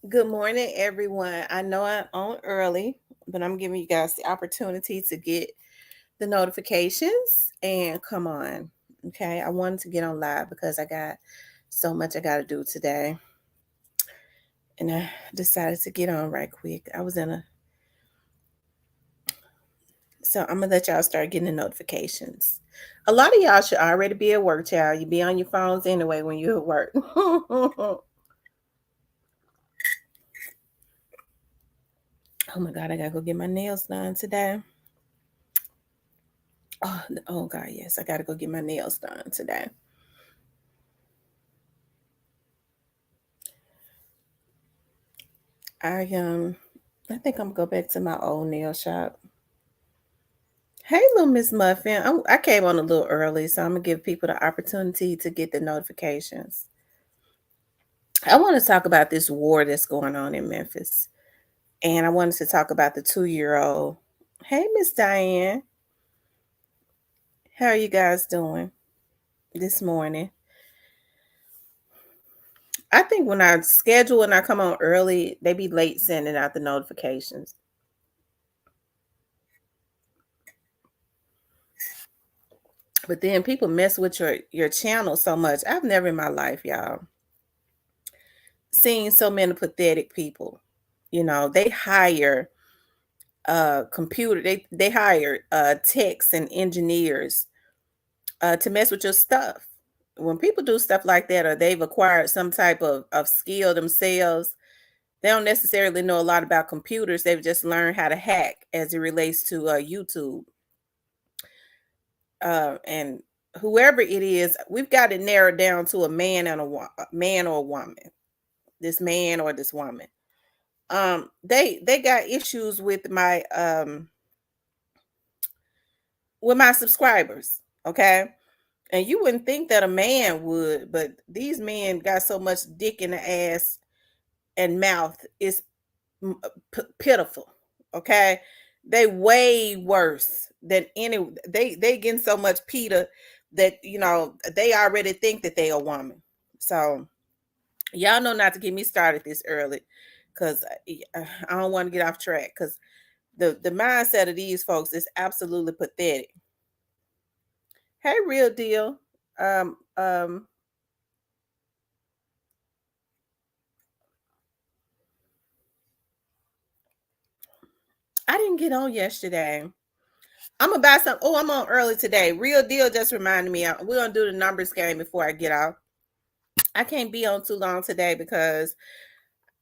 Good morning, everyone. I know I'm on early, but I'm giving you guys the opportunity to get the notifications and come on. Okay. I wanted to get on live because I got so much I got to do today. And I decided to get on right quick. So I'm going to let y'all start getting the notifications. A lot of y'all should already be at work, child. You be on your phones anyway when you're at work. Oh my God, I got to go get my nails done today. Oh God, yes, I gotta go get my nails done today. I um, I think I'm gonna go back to my old nail shop. Hey, little Miss Muffin, I came on a little early, so I'm gonna give people the opportunity to get the notifications. I want to talk about this war that's going on in Memphis, and I wanted to talk about the 2-year-old. Hey, Miss Diane, how are you guys doing this morning? I think when I schedule and I come on early, they be late sending out the notifications. But then people mess with your channel so much. I've never in my life, y'all, seen so many pathetic people. They hire they hire techs and engineers to mess with your stuff. When people do stuff like that or they've acquired some type of skill themselves, they don't necessarily know a lot about computers. They've just learned how to hack as it relates to YouTube. And whoever it is, we've got it narrowed down to a man and a man or a woman. This man or this woman. They got issues with my subscribers. Okay, and you wouldn't think that a man would, but these men got so much dick in the ass and mouth. It's pitiful. Okay, they way worse than any. They getting so much PETA that they already think that they a woman. So y'all know not to get me started this early, because I don't want to get off track. Because the mindset of these folks is absolutely pathetic. Hey, real deal. Um um I didn't get on yesterday. I'm about some. Oh, I'm on early today. Real deal just reminded me. We're gonna do the numbers game before I get off. I can't be on too long today because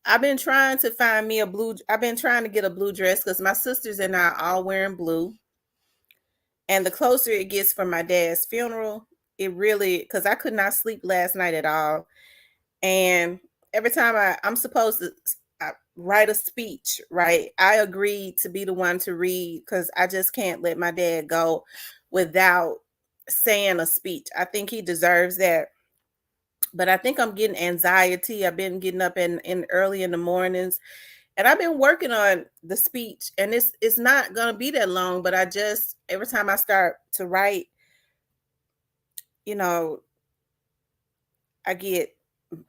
I've been trying to find me a blue. I've been trying to get a blue dress because my sisters and I are all wearing blue. And the closer it gets from my dad's funeral, it really, because I could not sleep last night at all. And every time I'm supposed to write a speech, right? I agreed to be the one to read because I just can't let my dad go without saying a speech. I think he deserves that. But I think I'm getting anxiety. I've been getting up in early in the mornings, and I've been working on the speech, and it's not gonna be that long, but I just every time I start to write, you know, I get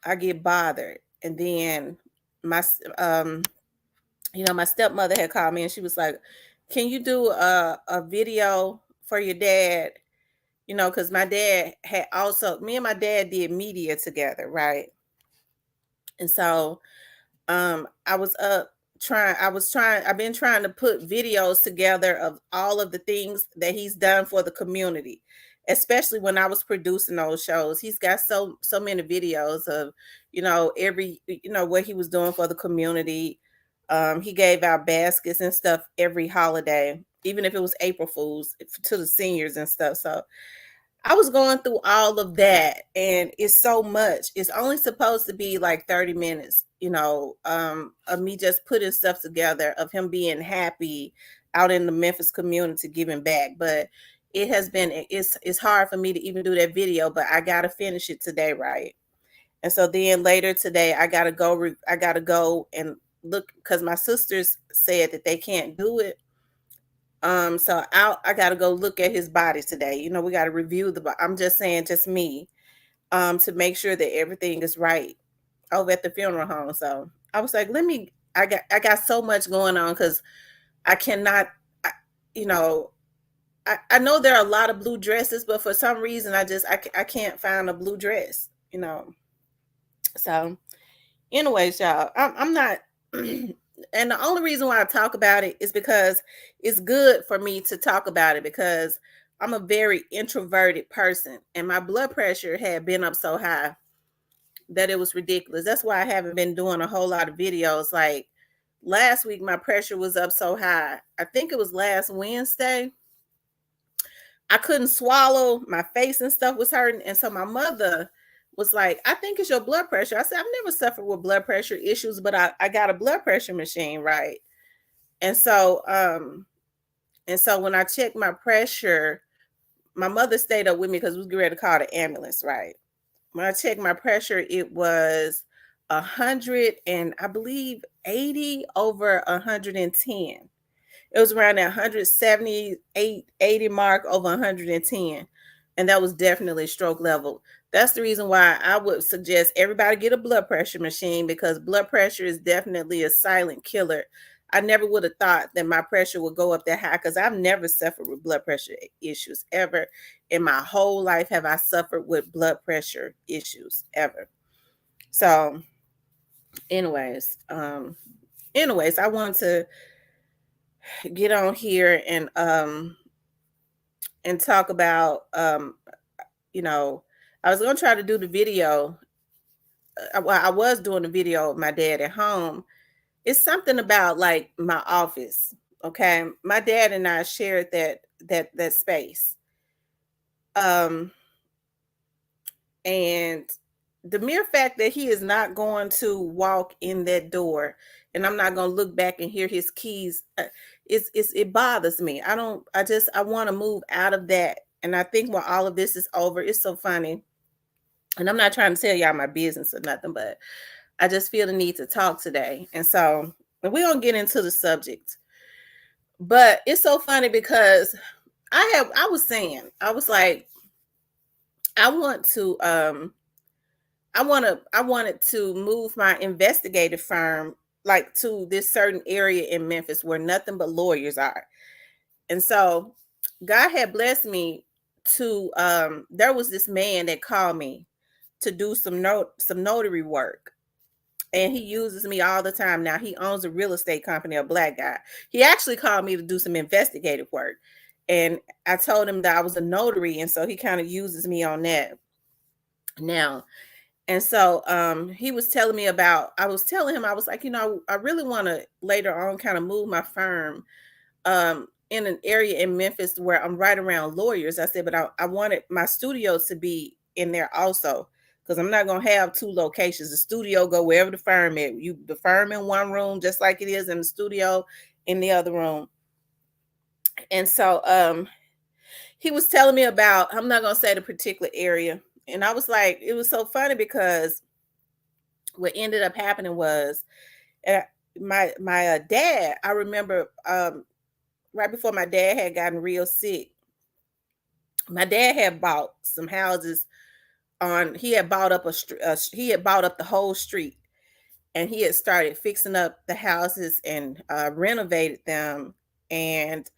I get bothered. And then my um my stepmother had called me and she was like, "Can you do a video for your dad?" Because my dad had also me and my dad did media together, right? And so I've been trying to put videos together of all of the things that he's done for the community, especially when I was producing those shows. He's got so many videos of every what he was doing for the community. He gave out baskets and stuff every holiday, even if it was April Fools, to the seniors and stuff. So I was going through all of that, and it's so much. It's only supposed to be like 30 minutes, of me just putting stuff together of him being happy out in the Memphis community giving back. But it's hard for me to even do that video, but I gotta finish it today, right? And so then later today, I gotta go and look because my sisters said that they can't do it. So I gotta go look at his body today. We gotta review I'm just saying, just me, to make sure that everything is right over at the funeral home. So I was like, I got so much going on because I cannot, I, you know, I know there are a lot of blue dresses, but for some reason I can't find a blue dress, you know. So, anyways, y'all, I'm not, and the only reason why I talk about it is because it's good for me to talk about it because I'm a very introverted person, and my blood pressure had been up so high that it was ridiculous. That's why I haven't been doing a whole lot of videos. Like last week, my pressure was up so high. I think it was last Wednesday. I couldn't swallow. My face and stuff was hurting. And so my mother was like, I think it's your blood pressure. I said, I've never suffered with blood pressure issues, but I got a blood pressure machine, right? And so when I checked my pressure, my mother stayed up with me because we was getting ready to call the ambulance, right? When I checked my pressure, it was 100 and I believe 80 over 110. It was around that 178, 80 mark over 110. And that was definitely stroke level. That's the reason why I would suggest everybody get a blood pressure machine because blood pressure is definitely a silent killer. I never would have thought that my pressure would go up that high because I've never suffered with blood pressure issues ever. In my whole life have I suffered with blood pressure issues ever. So, anyways, I want to get on here and talk about you know, I was gonna try to do the video. Well, I was doing the video of my dad at home. It's something about like my office. Okay, my dad and I shared that space. Um, and the mere fact that he is not going to walk in that door, and I'm not gonna look back and hear his keys, it bothers me. I want to move out of that. And I think when all of this is over, it's so funny. And I'm not trying to tell y'all my business or nothing, but I just feel the need to talk today. And so we don't get into the subject. But it's so funny because I was saying, I was like, I want to I wanted to move my investigative firm like to this certain area in Memphis where nothing but lawyers are. And so God had blessed me to there was this man that called me to do some notary work. And he uses me all the time now. He owns a real estate company, a black guy. He actually called me to do some investigative work. And I told him that I was a notary, and so he kind of uses me on that now. And so he was telling me about, I was telling him, I was like, I really want to later on kind of move my firm in an area in Memphis where I'm right around lawyers. I said, but I wanted my studio to be in there also because I'm not gonna have two locations. The studio go wherever the firm is. The firm in one room, just like it is in the studio in the other room. And so he was telling me about, I'm not gonna say the particular area. And I was like, it was so funny because what ended up happening was uh, my dad, I remember right before my dad had gotten real sick, my dad had bought some houses on, he had bought up he had bought up the whole street, and he had started fixing up the houses and renovated them. And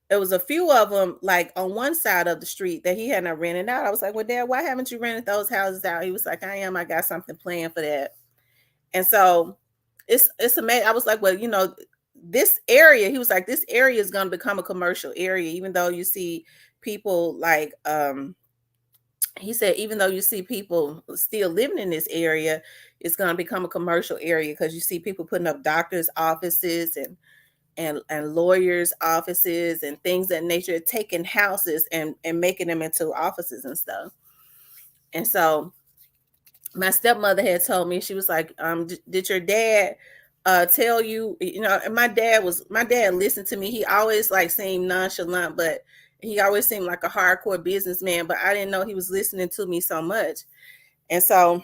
there was a few of them like on one side of the street that he had not rented out. I was like, well, Dad, why haven't you rented those houses out? He was like, I got something planned for that. And so it's amazing. I was like, well, this area, he was like, this area is going to become a commercial area, even though you see people like he said, even though you see people still living in this area, it's going to become a commercial area because you see people putting up doctors' offices and lawyers' offices and things of that nature, taking houses and making them into offices and stuff. And so my stepmother had told me, she was like, did your dad tell you, and my dad listened to me. He always like seemed nonchalant, but he always seemed like a hardcore businessman, but I didn't know he was listening to me so much. And so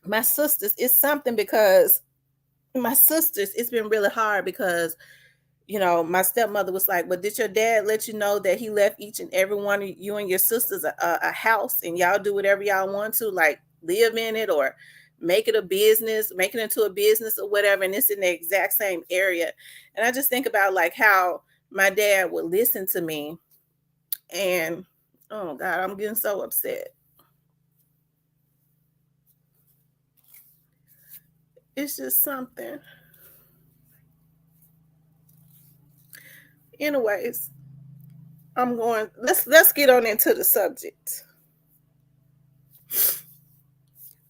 my sisters, it's something because it's been really hard because my stepmother was like, but did your dad let you know that he left each and every one of you and your sisters a house and y'all do whatever y'all want to, like live in it or make it a business, make it into a business or whatever, and it's in the exact same area. And I just think about like how my dad would listen to me, and oh God, I'm getting so upset. It's just something. Anyways, let's get on into the subject.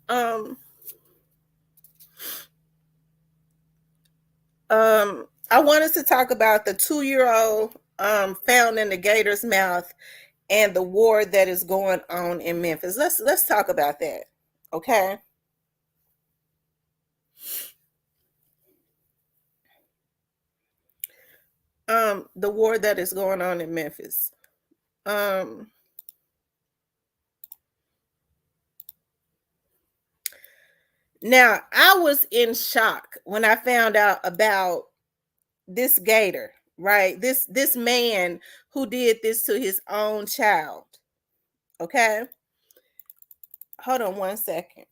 Um I wanted to talk about the 2-year old found in the gator's mouth and the war that is going on in Memphis. Let's talk about that. Okay. The war that is going on in Memphis. Um Now I was in shock when I found out about this gator, right? This man who did this to his own child. Okay? Hold on one second.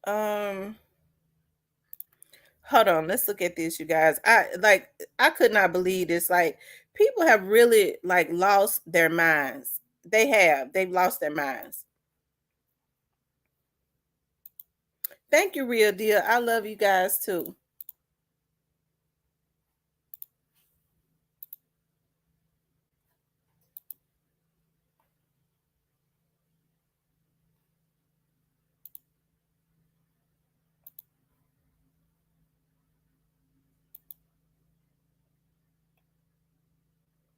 Um Hold on, let's look at this, you guys. I could not believe this. Like people have really like lost their minds. They've lost their minds. Thank you, real deal. I love you guys too.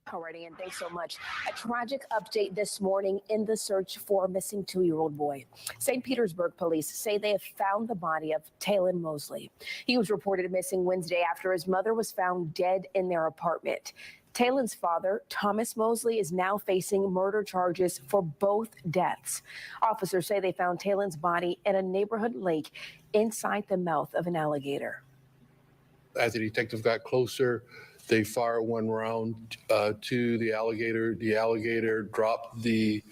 Alrighty, and thanks so much. A tragic update this morning in the search for a missing 2-year-old boy. St. Petersburg police say they have found the body of Talon Mosley. He was reported missing Wednesday after his mother was found dead in their apartment. Talon's father, Thomas Mosley, is now facing murder charges for both deaths. Officers say they found Talon's body in a neighborhood lake inside the mouth of an alligator. As the detectives got closer, they fired one round to the alligator. The alligator dropped the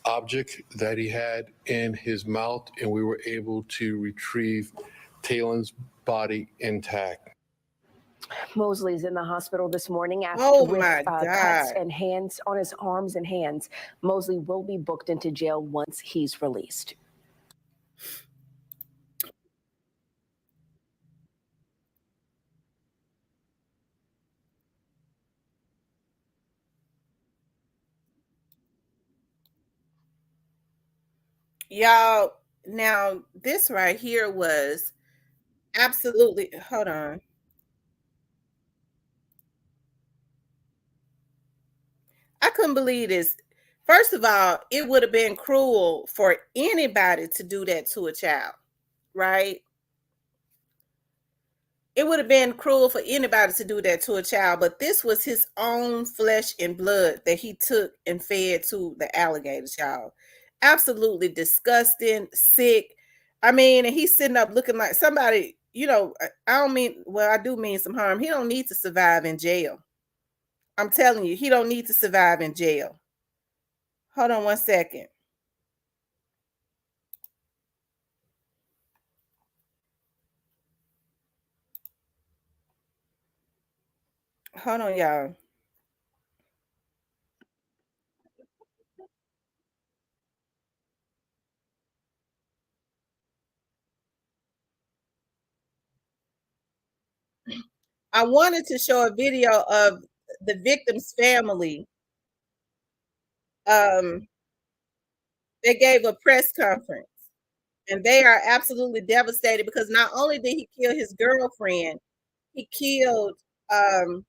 object that he had in his mouth, and we were able to retrieve Talon's body intact. Mosley's in the hospital this morning Oh with my cuts God. and hands on his arms and hands. Mosley will be booked into jail once he's released. Y'all, now this right here was absolutely, hold on. I couldn't believe this. First of all, it would have been cruel for anybody to do that to a child, right? It would have been cruel for anybody to do that to a child, but this was his own flesh and blood that he took and fed to the alligator child. Absolutely disgusting, sick. I mean, and he's sitting up looking like somebody, I don't mean, well, I do mean some harm. He don't need to survive in jail. I'm telling you, he don't need to survive in jail. Hold on one second. Hold on, y'all. I wanted to show a video of the victim's family. Um, they gave a press conference, and they are absolutely devastated because not only did he kill his girlfriend, he killed um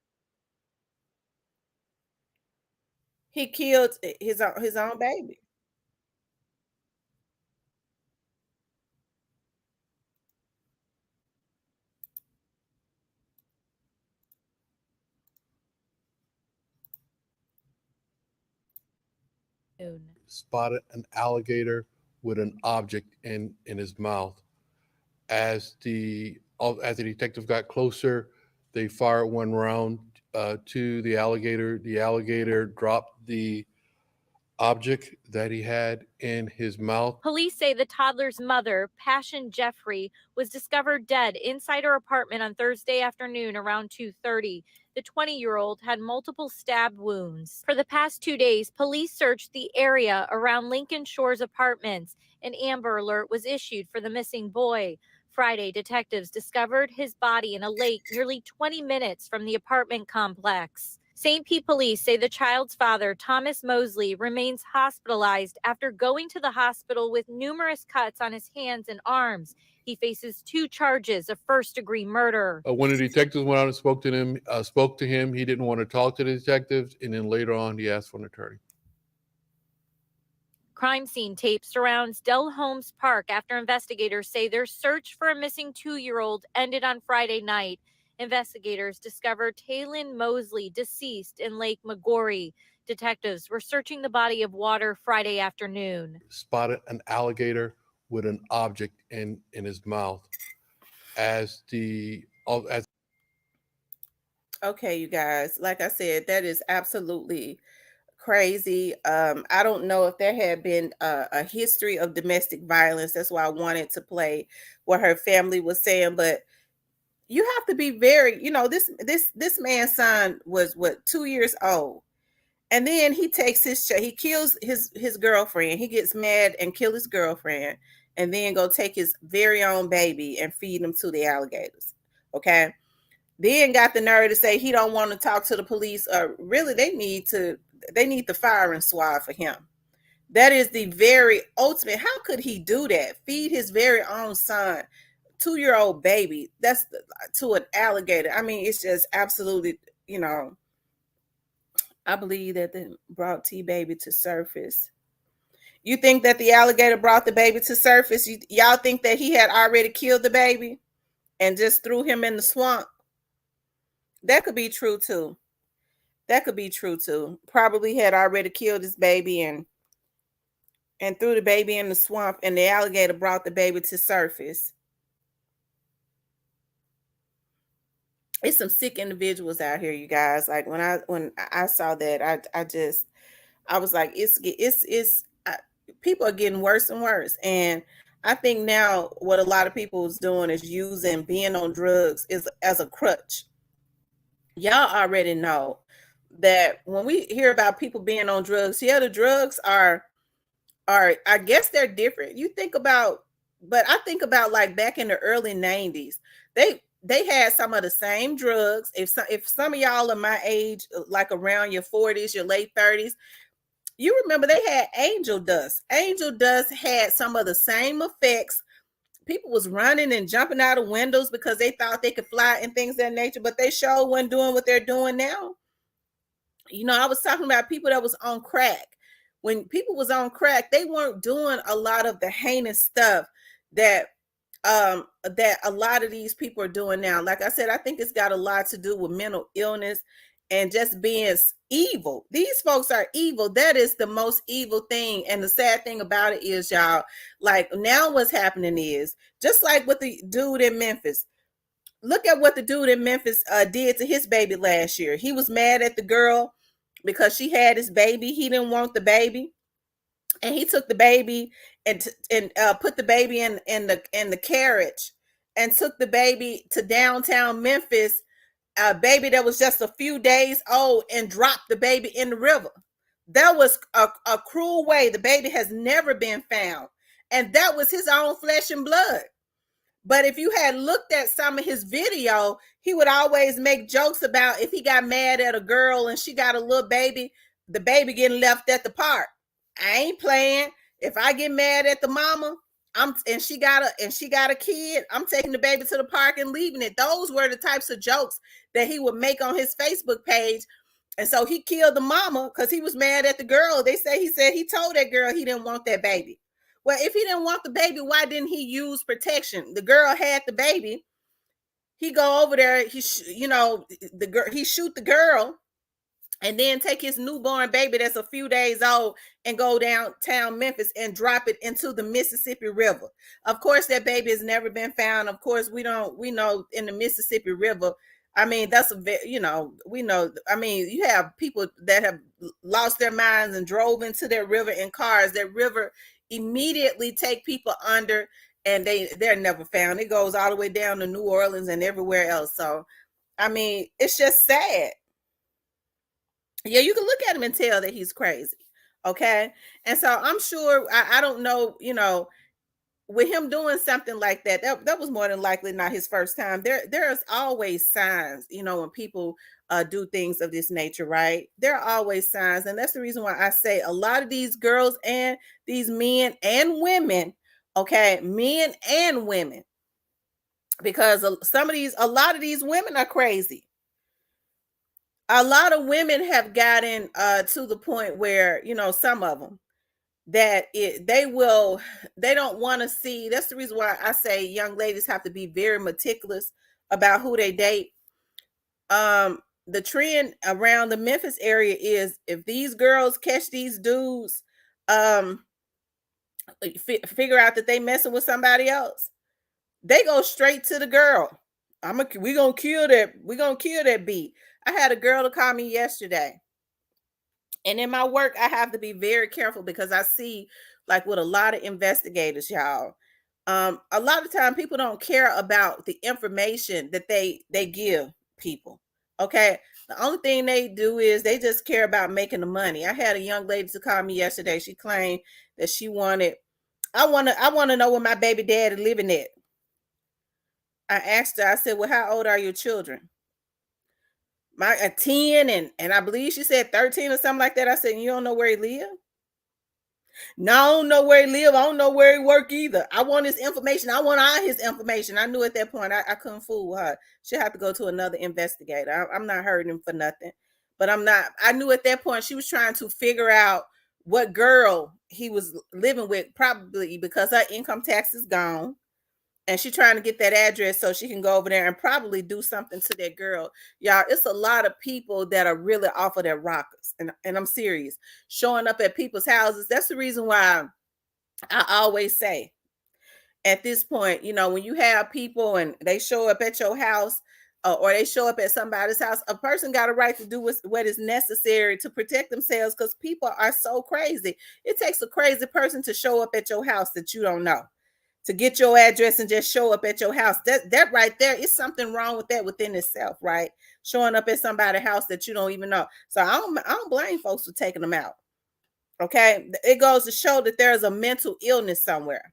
he killed his own baby. Spotted an alligator with an object in his mouth. As the detective got closer, they fired one round to the alligator. The alligator dropped the object that he had in his mouth. Police say the toddler's mother, Passion Jeffrey, was discovered dead inside her apartment on Thursday afternoon around 2:30. The 20-year-old had multiple stab wounds. For the past 2 days, police searched the area around Lincoln Shores apartments. An Amber Alert was issued for the missing boy. Friday, detectives discovered his body in a lake nearly 20 minutes from the apartment complex. St. Pete police say the child's father, Thomas Mosley, remains hospitalized after going to the hospital with numerous cuts on his hands and arms. He faces 2 charges of first-degree murder. When the detectives went out and spoke to him, he didn't want to talk to the detectives, and then later on, he asked for an attorney. Crime scene tape surrounds Del Holmes Park after investigators say their search for a missing 2-year-old ended on Friday night. Investigators discovered Taylin Mosley deceased in Lake Magori. Detectives were searching the body of water Friday afternoon. Spotted an alligator with an object in his mouth. Okay, you guys, like I said, that is absolutely crazy. I don't know if there had been a history of domestic violence. That's why I wanted to play what her family was saying, but you have to be very, this man's son was 2 years old, and then he takes he kills his girlfriend. He gets mad and kill his girlfriend, and then go take his very own baby and feed him to the alligators. Okay, then got the nerve to say he don't want to talk to the police. Really, they need the firing squad for him. That is the very ultimate. How could he do that? Feed his very own son, 2-year-old baby, that's to an alligator. I mean, it's just absolutely, I believe that they brought T-Baby to surface. You think that the alligator brought the baby to surface? Y'all think that he had already killed the baby and just threw him in the swamp? That could be true too. Probably had already killed his baby and threw the baby in the swamp, and the alligator brought the baby to surface. It's some sick individuals out here, you guys. Like when I saw that, I was like, people are getting worse and worse. And I think now what a lot of people is doing is using being on drugs as a crutch. Y'all already know that when we hear about people being on drugs, the drugs are I guess they're different. But I think about like back in the early 90s, they had some of the same drugs. If some of y'all are my age, like around your 40s, your late 30s, you remember they had angel dust. Angel dust had some of the same effects. People was running and jumping out of windows because they thought they could fly and things of that nature, but they sure weren't doing what they're doing now. I was talking about people that was on crack. When people was on crack, they weren't doing a lot of the heinous stuff that a lot of these people are doing now. Like I said, I think it's got a lot to do with mental illness and just being evil. These folks are evil. That is the most evil thing. And the sad thing about it is, y'all, like now what's happening is just like with the dude in Memphis. Look at what the dude in Memphis did to his baby last year. He was mad at the girl because she had his baby. He didn't want the baby, and he took the baby and put the baby in the carriage and took the baby to downtown Memphis, a baby that was just a few days old, and dropped the baby in the river. That was a cruel way. The baby has never been found, and that was his own flesh and blood. But if you had looked at some of his video, he would always make jokes about if he got mad at a girl and she got a little baby, the baby getting left at the park. I ain't playing. If I get mad at the mama, and she got a kid, I'm taking the baby to the park and leaving it. Those were the types of jokes that he would make on his Facebook page. And so he killed the mama because he was mad at the girl. He said he told that girl he didn't want that baby. Well, if he didn't want the baby, why didn't he use protection? The girl had the baby. He go over there. He shoot the girl, and then take his newborn baby that's a few days old and go downtown Memphis and drop it into the Mississippi River. Of course, that baby has never been found. Of course, we know in the Mississippi River, I mean, that's we know, I mean, you have people that have lost their minds and drove into their river in cars. That river immediately take people under, and they're never found. It goes all the way down to New Orleans and everywhere else. So, I mean, it's just sad. Yeah, you can look at him and tell that he's crazy. Okay. And so I'm sure, I don't know, with him doing something like that, that was more than likely not his first time. There's always signs, when people do things of this nature, right? There are always signs. And that's the reason why I say a lot of these girls and these men and women, okay, men and women, because a lot of these women are crazy. A lot of women have gotten to the point where, some of them, that they don't want to see. That's the reason why I say young ladies have to be very meticulous about who they date. The trend around the Memphis area is, if these girls catch these dudes, figure out that they messing with somebody else, they go straight to the girl. We gonna kill that beat. I had a girl to call me yesterday. And in my work, I have to be very careful, because I see, like, with a lot of investigators, y'all, a lot of time people don't care about the information that they give people. Okay. The only thing they do is they just care about making the money. I had a young lady to call me yesterday. She claimed that I want to know where my baby daddy living at. I asked her, I said, well, how old are your children? My 10 and I believe she said 13 or something like that. I said, you don't know where he live? No, I don't know where he live. I don't know where he work either. I want his information. I want all his information. I knew at that point I couldn't fool her. She'll have to go to another investigator. I'm not hurting him for nothing. But I knew at that point she was trying to figure out what girl he was living with, probably because her income tax is gone. And she's trying to get that address so she can go over there and probably do something to that girl. Y'all, it's a lot of people that are really off of their rockers. And I'm serious. Showing up at people's houses. That's the reason why I always say, at this point, when you have people and they show up at your house, or they show up at somebody's house, a person got a right to do what is necessary to protect themselves, because people are so crazy. It takes a crazy person to show up at your house that you don't know, to get your address and just show up at your house. That right there is something wrong with that within itself, right? Showing up at somebody's house that you don't even know. So I don't blame folks for taking them out. Okay. It goes to show that there's a mental illness somewhere.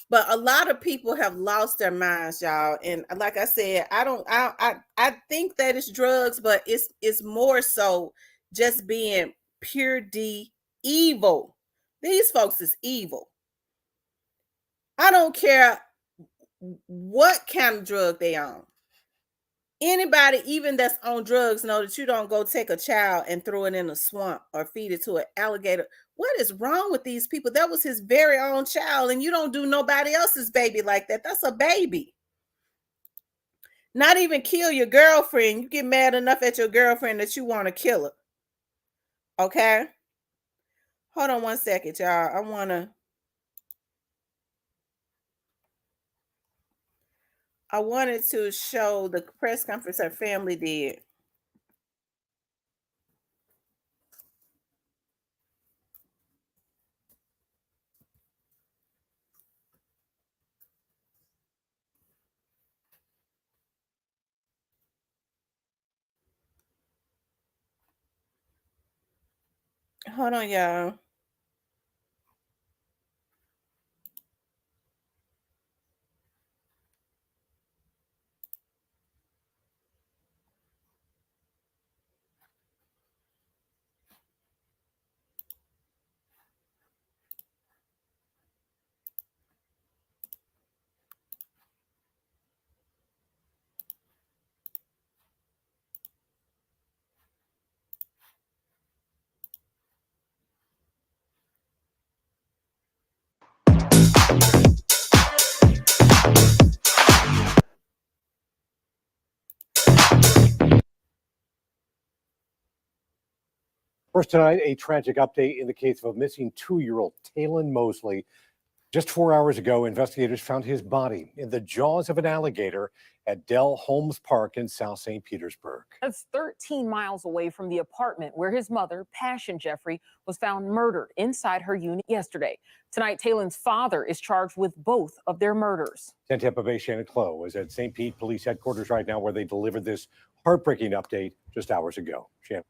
But a lot of people have lost their minds, y'all. And like I said, I think that it's drugs, but it's more so just being pure D evil. These folks is evil. I don't care what kind of drug they on. Anybody, even that's on drugs, know that you don't go take a child and throw it in a swamp or feed it to an alligator. What is wrong with these people? That was his very own child, and you don't do nobody else's baby like that. That's a baby. Not even kill your girlfriend. You get mad enough at your girlfriend that you want to kill her. Okay? Hold on one second, y'all. I wanted to show the press conference her family did. Hold on, y'all. First tonight, a tragic update in the case of a missing 2-year-old Talon Mosley. Just 4 hours ago, investigators found his body in the jaws of an alligator at Dell Holmes Park in South St. Petersburg. That's 13 miles away from the apartment where his mother, Passion Jeffrey, was found murdered inside her unit yesterday. Tonight, Talon's father is charged with both of their murders. 10 Tampa Bay Shannon Clough is at St. Pete Police Headquarters right now, where they delivered this heartbreaking update just hours ago. Shannon.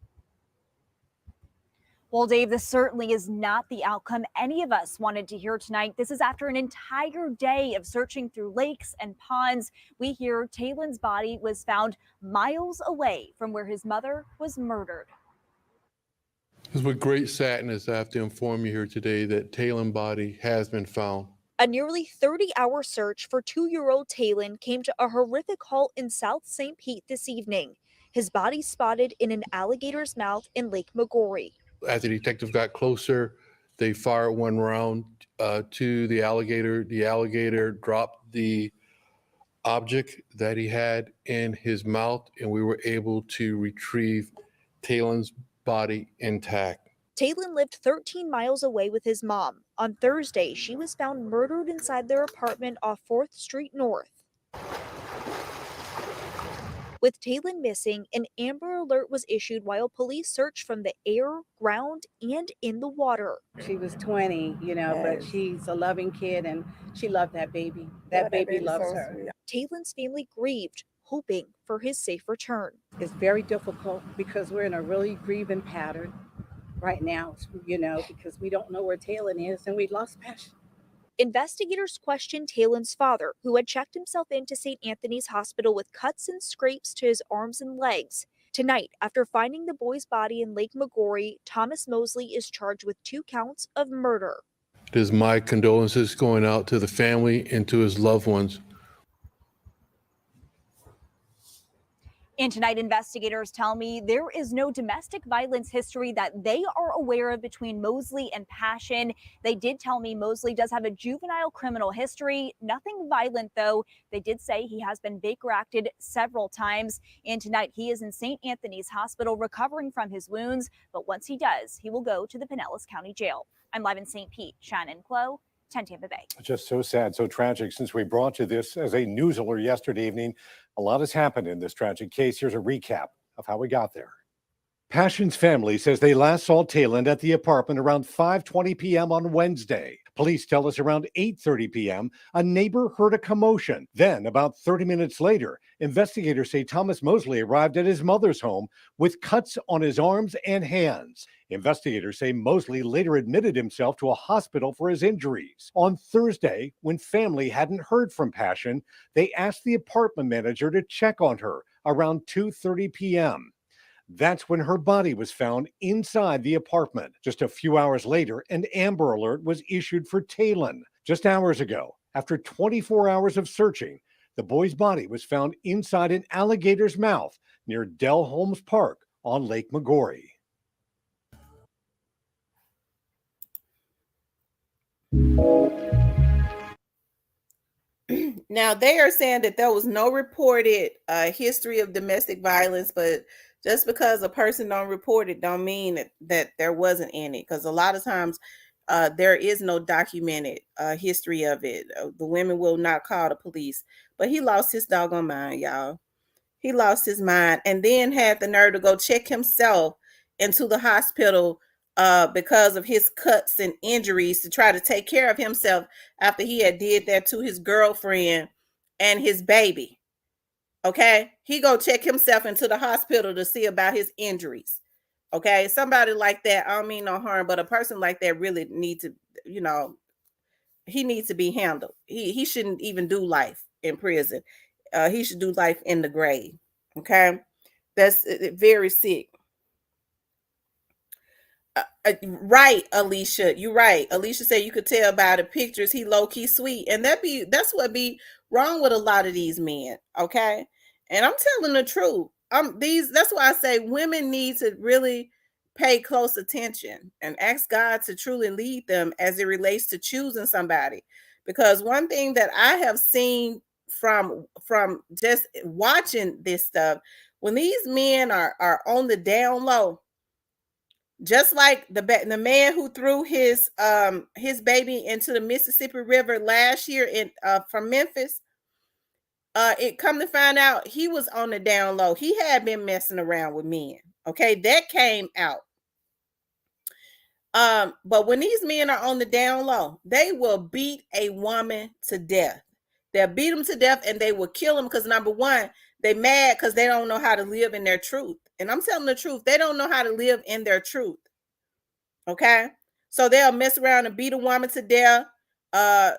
Well, Dave, this certainly is not the outcome any of us wanted to hear tonight. This is after an entire day of searching through lakes and ponds. We hear Talon's body was found miles away from where his mother was murdered. It's with great sadness I have to inform you here today that Talon's body has been found. A nearly 30-hour search for 2-year-old Talon came to a horrific halt in South St. Pete this evening. His body spotted in an alligator's mouth in Lake Magori. As the detectives got closer, they fired one round to the alligator. The alligator dropped the object that he had in his mouth, and we were able to retrieve Talon's body intact. Talon lived 13 miles away with his mom. On Thursday, she was found murdered inside their apartment off 4th Street North. With Talon missing, an Amber Alert was issued while police searched from the air, ground, and in the water. She was 20, but she's a loving kid, and she loved that baby. That baby loves her. Talon's family grieved, hoping for his safe return. It's very difficult because we're in a really grieving pattern right now, because we don't know where Talon is, and we lost Passion. Investigators questioned Talon's father, who had checked himself into St. Anthony's Hospital with cuts and scrapes to his arms and legs. Tonight, after finding the boy's body in Lake Magori, Thomas Mosley is charged with 2 counts of murder. It is my condolences going out to the family and to his loved ones. And tonight, investigators tell me there is no domestic violence history that they are aware of between Mosley and Passion. They did tell me Mosley does have a juvenile criminal history. Nothing violent, though. They did say he has been Baker-acted several times. And tonight, he is in St. Anthony's Hospital recovering from his wounds. But once he does, he will go to the Pinellas County Jail. I'm live in St. Pete. Shannon Clough, 10 Tampa Bay. Just so sad, so tragic. Since we brought you this as a news alert yesterday evening, a lot has happened in this tragic case. Here's a recap of how we got there. Passion's family says they last saw Talon at the apartment around 5:20 p.m. on Wednesday. Police tell us around 8:30 p.m., a neighbor heard a commotion. Then, about 30 minutes later, investigators say Thomas Mosley arrived at his mother's home with cuts on his arms and hands. Investigators say Mosley later admitted himself to a hospital for his injuries. On Thursday, when family hadn't heard from Passion, they asked the apartment manager to check on her around 2:30 p.m. That's when her body was found inside the apartment. Just a few hours later, an Amber Alert was issued for Talon. Just hours ago, after 24 hours of searching, the boy's body was found inside an alligator's mouth near Dell Holmes Park on Lake Magori. Now, they are saying that there was no reported history of domestic violence, but just because a person don't report it don't mean that there wasn't any, because a lot of times there is no documented history of it. The women will not call the police, but he lost his doggone mind, y'all. He lost his mind and then had the nerve to go check himself into the hospital because of his cuts and injuries, to try to take care of himself after he had did that to his girlfriend and his baby. Okay, he go check himself into the hospital to see about his injuries. Okay, somebody like that, I don't mean no harm, but a person like that really needs to, he needs to be handled. He shouldn't even do life in prison. He should do life in the grave. Okay, that's very sick. Right, Alicia, you're right. Alicia said you could tell by the pictures he low-key sweet, and that's what be wrong with a lot of these men. Okay, and I'm telling the truth. That's why I say women need to really pay close attention and ask God to truly lead them as it relates to choosing somebody. Because one thing that I have seen from just watching this stuff, when these men are on the down low, Just like the man who threw his baby into the Mississippi River last year in from Memphis, it come to find out he was on the down low. He had been messing around with men. Okay, that came out. But when these men are on the down low, they will beat a woman to death. They'll beat them to death and they will kill them because, number one, they mad because they don't know how to live in their truth. And I'm telling the truth, they don't know how to live in their truth. Okay, so they'll mess around and beat a woman to death.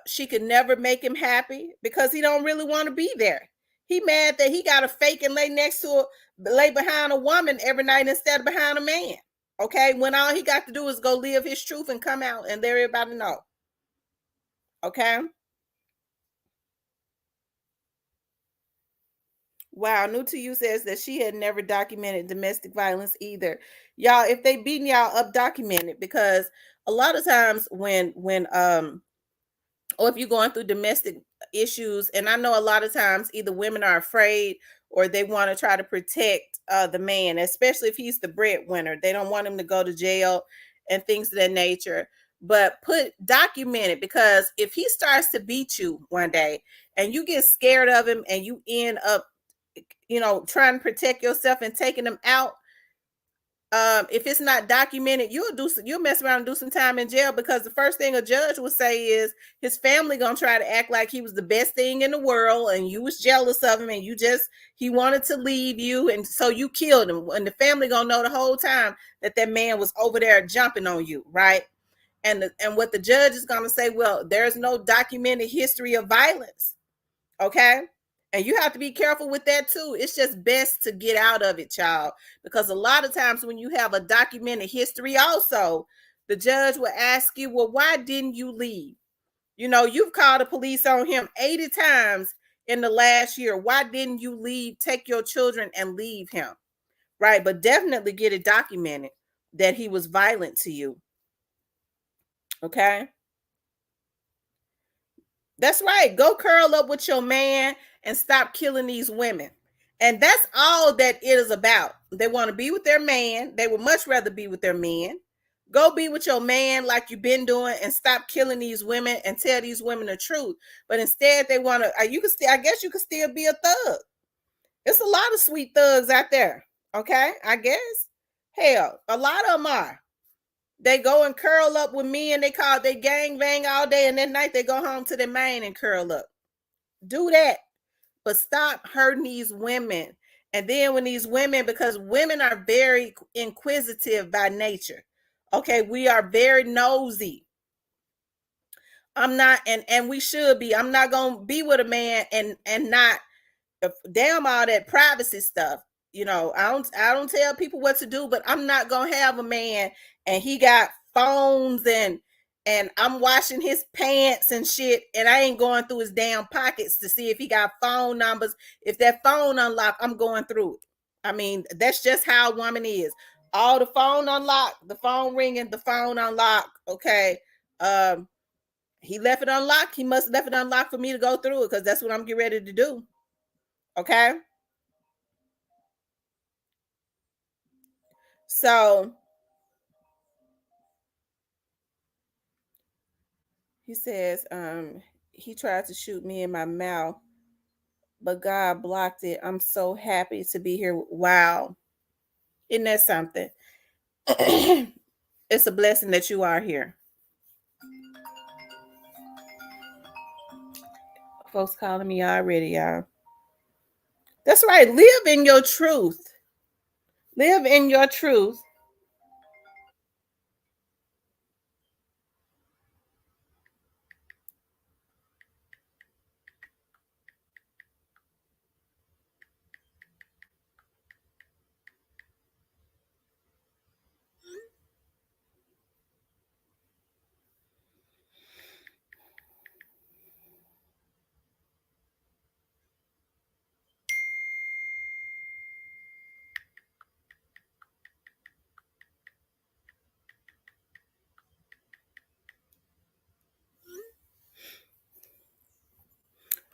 She could never make him happy because he don't really want to be there. He mad that he got to fake and lay behind a woman every night instead of behind a man. Okay, when all he got to do is go live his truth and come out and let everybody know. Okay. Wow, New to You says that she had never documented domestic violence either. Y'all, if they beating y'all up, document it, because a lot of times when or if you're going through domestic issues, and I know a lot of times either women are afraid or they want to try to protect the man, especially if he's the breadwinner. They don't want him to go to jail and things of that nature. But document it, because if he starts to beat you one day and you get scared of him and you end up, trying to protect yourself and taking him out, if it's not documented, you'll mess around and do some time in jail, because the first thing a judge will say is his family gonna try to act like he was the best thing in the world and you was jealous of him and he wanted to leave you, and so you killed him, and the family gonna know the whole time that man was over there jumping on you, right? And what the judge is gonna say, well, there's no documented history of violence. Okay. And you have to be careful with that too. It's just best to get out of it, child, because a lot of times when you have a documented history also, the judge will ask you, well, why didn't you leave? You've called the police on him 80 times in the last year. Why didn't you leave, take your children and leave him? Right. But definitely get it documented that he was violent to you. Okay. That's right. Go curl up with your man and stop killing these women. And that's all that it is about. They want to be with their man. They would much rather be with their man. Go be with your man like you've been doing and stop killing these women and tell these women the truth. But instead they want to, I guess you could still be a thug. There's a lot of sweet thugs out there. Okay, I guess. Hell, a lot of them are. They go and curl up with me and they gang bang all day, and at night they go home to their man and curl up. Do that. But stop hurting these women. And then when these women, because women are very inquisitive by nature. Okay, we are very nosy. I'm not, and we should be. I'm not gonna be with a man and not damn all that privacy stuff. I don't tell people what to do, but I'm not gonna have a man and he got phones and I'm washing his pants and shit, and I ain't going through his damn pockets to see if he got phone numbers. If that phone unlocked, I'm going through it. I mean, that's just how a woman is. All the phone unlocked, the phone ringing, the phone unlocked. Okay. He left it unlocked. He must have left it unlocked for me to go through it, because that's what I'm getting ready to do. Okay. So he says, he tried to shoot me in my mouth, but God blocked it. I'm so happy to be here. Wow. Isn't that something? It's a blessing that you are here. Folks calling me already, y'all. That's right. Live in your truth. Live in your truth.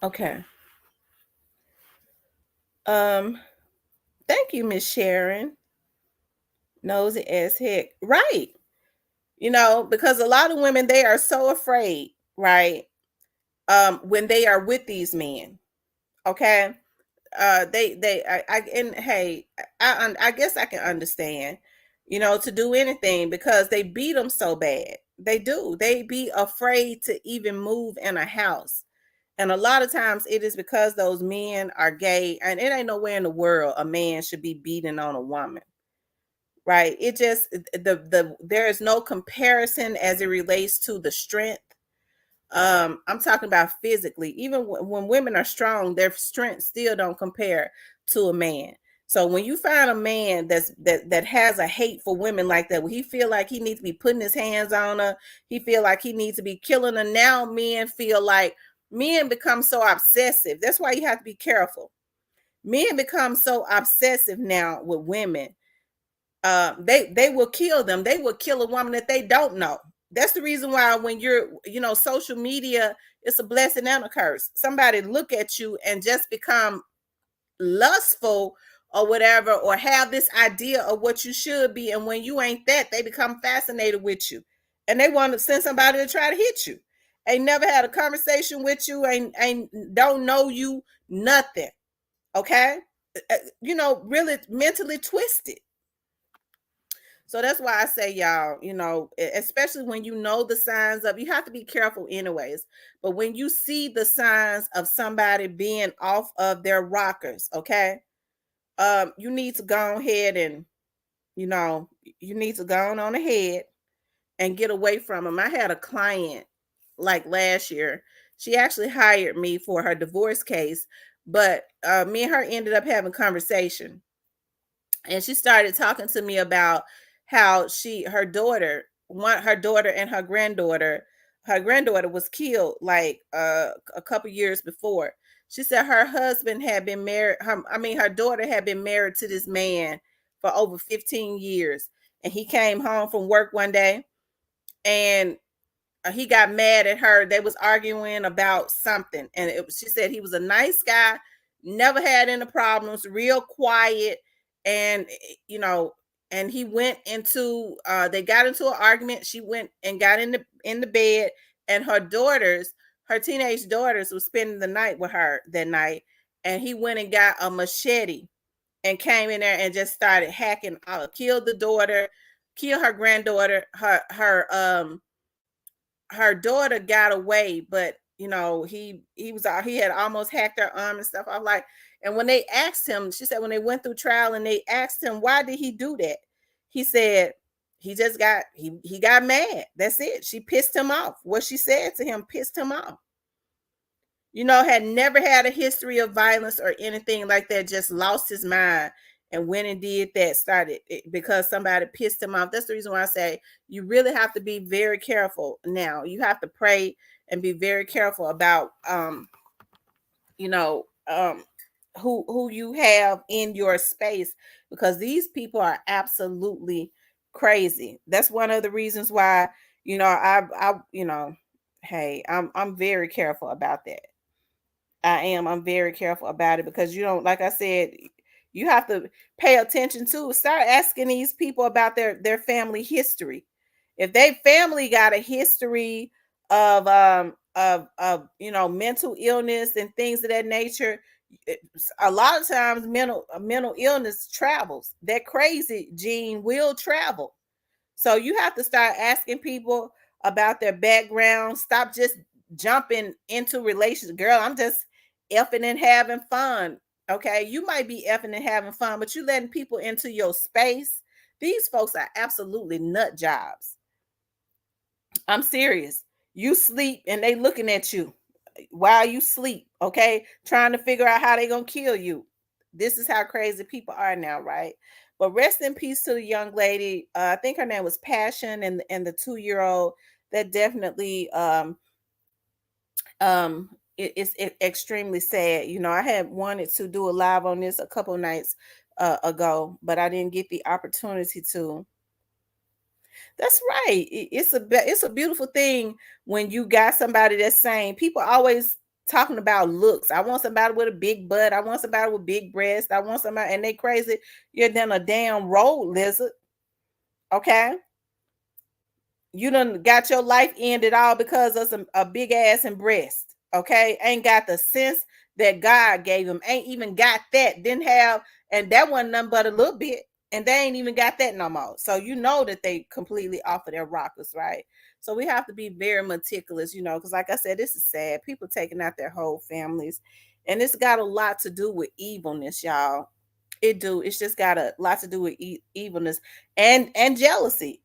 Okay. Thank you, Miss Sharon. Nosy as heck. Right. You know, because a lot of women, they are so afraid, right? When they are with these men. Okay. And hey, I guess I can understand, you know, to do anything because they beat them so bad. They do. They be afraid to even move in a house. And a lot of times it is because those men are gay, and it ain't nowhere in the world a man should be beating on a woman. Right? It just there is no comparison as it relates to the strength. I'm talking about physically. Even when women are strong, their strength still don't compare to a man. So when you find a man that has a hate for women like that, where he feel like he needs to be putting his hands on her, he feel like he needs to be killing her. Now men become so obsessive. That's why you have to be careful. Men become so obsessive now with women. They will kill them. They will kill a woman that they don't know. That's the reason why when you're, you know, social media, it's a blessing and a curse. Somebody look at you and just become lustful or whatever, or have this idea of what you should be. And when you ain't that, they become fascinated with you. And they want to send somebody to try to hit you. Ain't never had a conversation with you, ain't don't know you, nothing. Okay? You know, really mentally twisted. So that's why I say, y'all, you know, especially when you know the signs of, you have to be careful anyways. But when you see the signs of somebody being off of their rockers, okay, you need to go ahead and, you know, you need to go on ahead and get away from them. I had a client like last year. She actually hired me for her divorce case, but me and her ended up having conversation. And she started talking to me about how her daughter and her granddaughter was killed like a couple years before. She said her husband had been married, her daughter had been married to this man for over 15 years. And he came home from work one day and he got mad at her. They was arguing about something. And she said he was a nice guy, never had any problems, real quiet. And, you know, and he went into, they got into an argument. She went and got in the bed, and her teenage daughters was spending the night with her that night. And he went and got a machete and came in there and just started hacking, killed the daughter, killed her granddaughter, her daughter got away, but you know, he had almost hacked her arm and stuff. I was like, and when they asked him, she said when they went through trial and they asked him why did he do that, he said he just got he got mad. That's it. She pissed him off. What she said to him pissed him off. You know, had never had a history of violence or anything like that, just lost his mind and went and did that, started because somebody pissed him off. That's the reason why I say you really have to be very careful now. You have to pray and be very careful about you know, who you have in your space, because these people are absolutely crazy. That's one of the reasons why, you know, I you know, hey, I'm very careful about that. I'm very careful about it because you don't, like I said, you have to pay attention to, start asking these people about their family history. If they family got a history of you know, mental illness and things of that nature, a lot of times mental illness travels. That crazy gene will travel. So you have to start asking people about their background. Stop just jumping into relations. Girl, I'm just effing and having fun. Okay. You might be effing and having fun, but you letting people into your space. These folks are absolutely nut jobs. I'm serious. You sleep and they looking at you while you sleep, okay? Trying to figure out how they gonna kill you. This is how crazy people are now, right? But rest in peace to the young lady. I think her name was Passion, and the 2-year-old. That definitely it's extremely sad. You know, I had wanted to do a live on this a couple nights ago, but I didn't get the opportunity to. That's right. It's a beautiful thing when you got somebody that's saying, people always talking about looks. I want somebody with a big butt. I want somebody with big breasts. I want somebody, and they crazy. You're than a damn road lizard. Okay. You done got your life ended all because of a big ass and breast. Okay. Ain't got the sense that God gave him. Ain't even got that. Didn't have, and that wasn't nothing but a little bit. And they ain't even got that no more. So you know that they completely off of their rockers, right? So we have to be very meticulous, because like I said, this is sad. People taking out their whole families. And it's got a lot to do with evilness, y'all. It do. It's just got a lot to do with evilness and jealousy.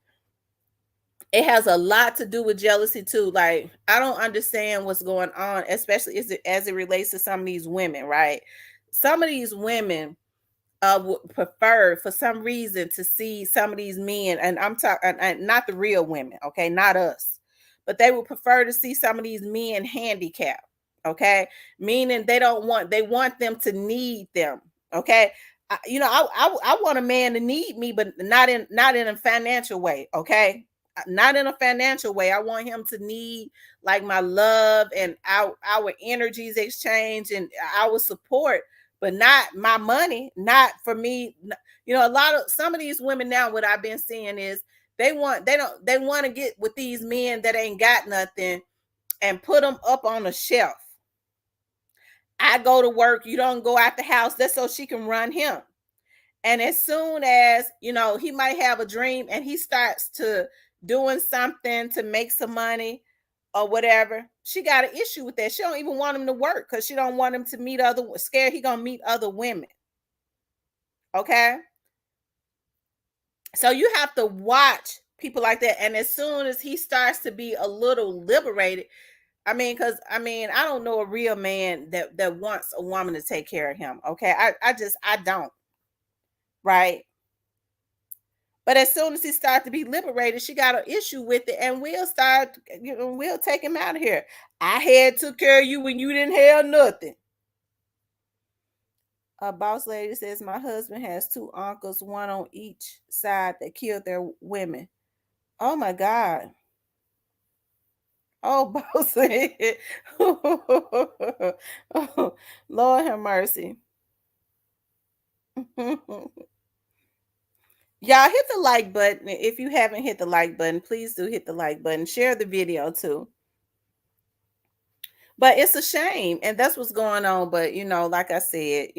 It has a lot to do with jealousy too. Like, I don't understand what's going on, especially as it relates to some of these women, right? Some of these women would prefer for some reason to see some of these men, and I'm talking not the real women, okay, not us, but they would prefer to see some of these men handicapped, okay, meaning they want them to need them, okay. I want a man to need me, but not in a financial way, okay, not in a financial way. I want him to need like my love and our energies exchange and our support, but not my money, not for me. Some of these women now, what I've been seeing is they want to get with these men that ain't got nothing and put them up on a shelf. I go to work, you don't go out the house. That's so she can run him. And as soon as, he might have a dream and he starts to doing something to make some money or whatever, she got an issue with that. She don't even want him to work because she don't want him to meet scared he gonna meet other women. Okay. So you have to watch people like that. And as soon as he starts to be a little liberated, I don't know a real man that wants a woman to take care of him. Okay. I don't. Right. But as soon as he starts to be liberated, she got an issue with it, and we'll take him out of here. I took care of you when you didn't have nothing. A boss lady says my husband has 2 uncles, one on each side, that killed their women. Oh my God. Oh, boss lady. Oh, Lord have mercy. Y'all hit the like button. If you haven't hit the like button, please do hit the like button. Share the video too. But it's a shame, and that's what's going on. But like I said,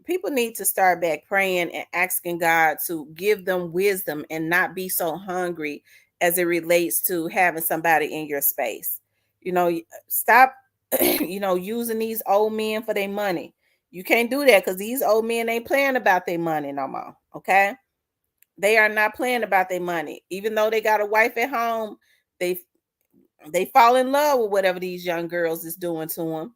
people need to start back praying and asking God to give them wisdom and not be so hungry as it relates to having somebody in your space. Stop using these old men for their money. You can't do that because these old men ain't playing about their money no more. Okay. They are not playing about their money. Even though they got a wife at home, they fall in love with whatever these young girls is doing to them.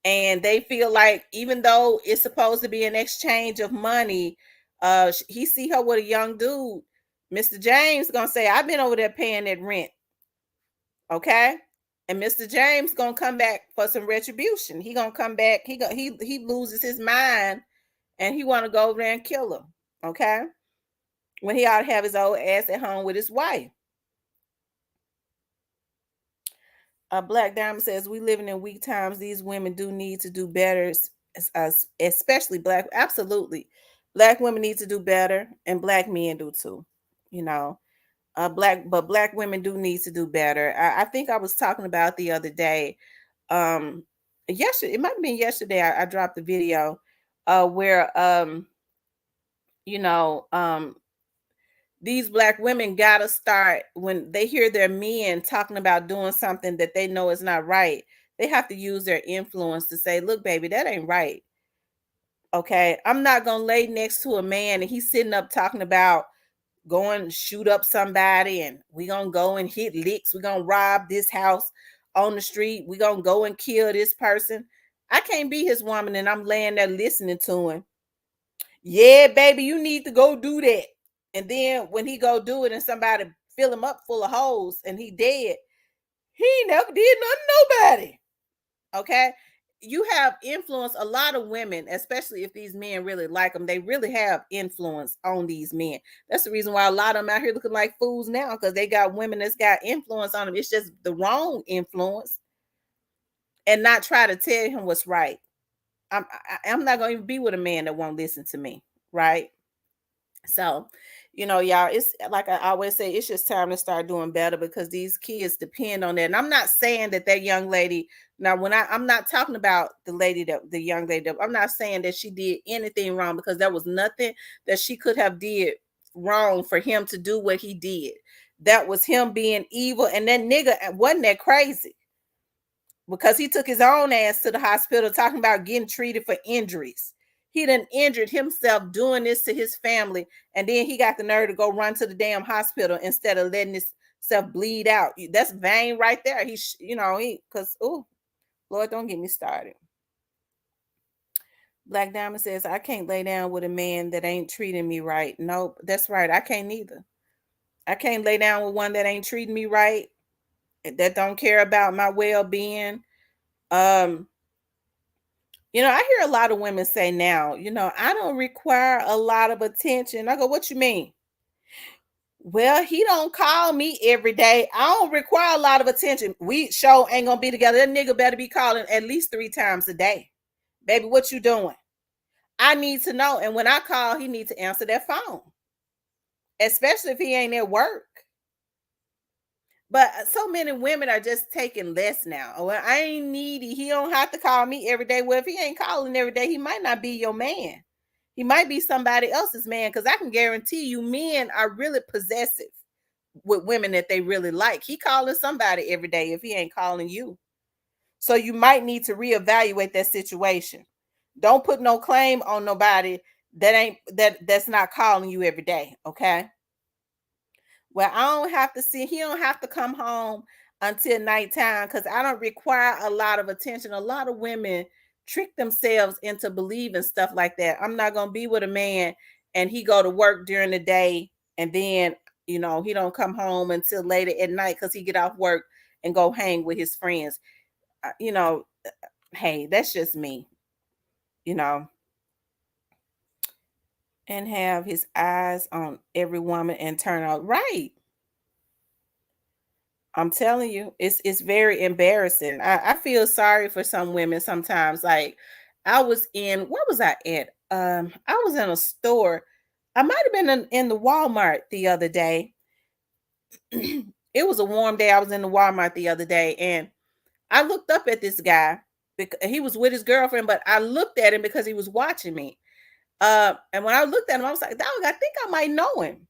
And they feel like, even though it's supposed to be an exchange of money, he see her with a young dude. Mr. James gonna say, I've been over there paying that rent. Okay. And Mr. James gonna come back for some retribution. He gonna come back. He loses his mind and he want to go over there and kill him. Okay. When he ought to have his old ass at home with his wife. Black Diamond says, we living in weak times. These women do need to do better, especially black. Absolutely. Black women need to do better, and black men do too. Black women do need to do better. I think I was talking about the other day. Yesterday, it might have been yesterday, I dropped the video where these black women gotta start, when they hear their men talking about doing something that they know is not right, they have to use their influence to say, look, baby, that ain't right. Okay. I'm not gonna lay next to a man and he's sitting up talking about going shoot up somebody and we gonna go and hit licks. We're gonna rob this house on the street. We're gonna go and kill this person. I can't be his woman and I'm laying there listening to him. Yeah, baby, you need to go do that. And then when he go do it and somebody fill him up full of holes and he dead, he never did nothing to nobody. Okay. You have influence. A lot of women, especially if these men really like them, they really have influence on these men. That's the reason why a lot of them out here looking like fools now, because they got women that's got influence on them. It's just the wrong influence, and not try to tell him what's right. I'm not going to be with a man that won't listen to me. Right. So, you know, y'all, it's like I always say, it's just time to start doing better because these kids depend on that. And I'm not saying that young lady, now when I'm not talking about the young lady, I'm not saying that she did anything wrong, because there was nothing that she could have did wrong for him to do what he did. That was him being evil. And that nigga wasn't that crazy, because he took his own ass to the hospital talking about getting treated for injuries. He done injured himself doing this to his family, and then he got the nerve to go run to the damn hospital instead of letting himself bleed out. That's vain right there. Because, oh, Lord, don't get me started. Black Diamond says, I can't lay down with a man that ain't treating me right. Nope, that's right. I can't either. I can't lay down with one that ain't treating me right, that don't care about my well-being. I hear a lot of women say now, I don't require a lot of attention. I go, what you mean? Well, he don't call me every day. I don't require a lot of attention. We sure ain't gonna be together. That nigga better be calling at least 3 times a day. Baby, what you doing? I need to know. And when I call, he needs to answer that phone, especially if he ain't at work. But so many women are just taking less now. Well, I ain't needy. He don't have to call me every day. Well, if he ain't calling every day, he might not be your man. He might be somebody else's man, because I can guarantee you men are really possessive with women that they really like. He calling somebody every day if he ain't calling you. So you might need to reevaluate that situation. Don't put no claim on nobody that's not calling you every day, okay? Well, he don't have to come home until nighttime, because I don't require a lot of attention. A lot of women trick themselves into believing stuff like that. I'm not going to be with a man and he go to work during the day, and then, he don't come home until later at night because he get off work and go hang with his friends. Hey, that's just me, and have his eyes on every woman and turn out right. I'm telling you, it's very embarrassing. I feel sorry for some women sometimes. Like, where was I at? I was in a store. I might have been in the Walmart the other day. It was a warm day. I was in the Walmart the other day, and I looked up at this guy because he was with his girlfriend, but I looked at him because he was watching me. And when I looked at him, I was like, dog, I think I might know him.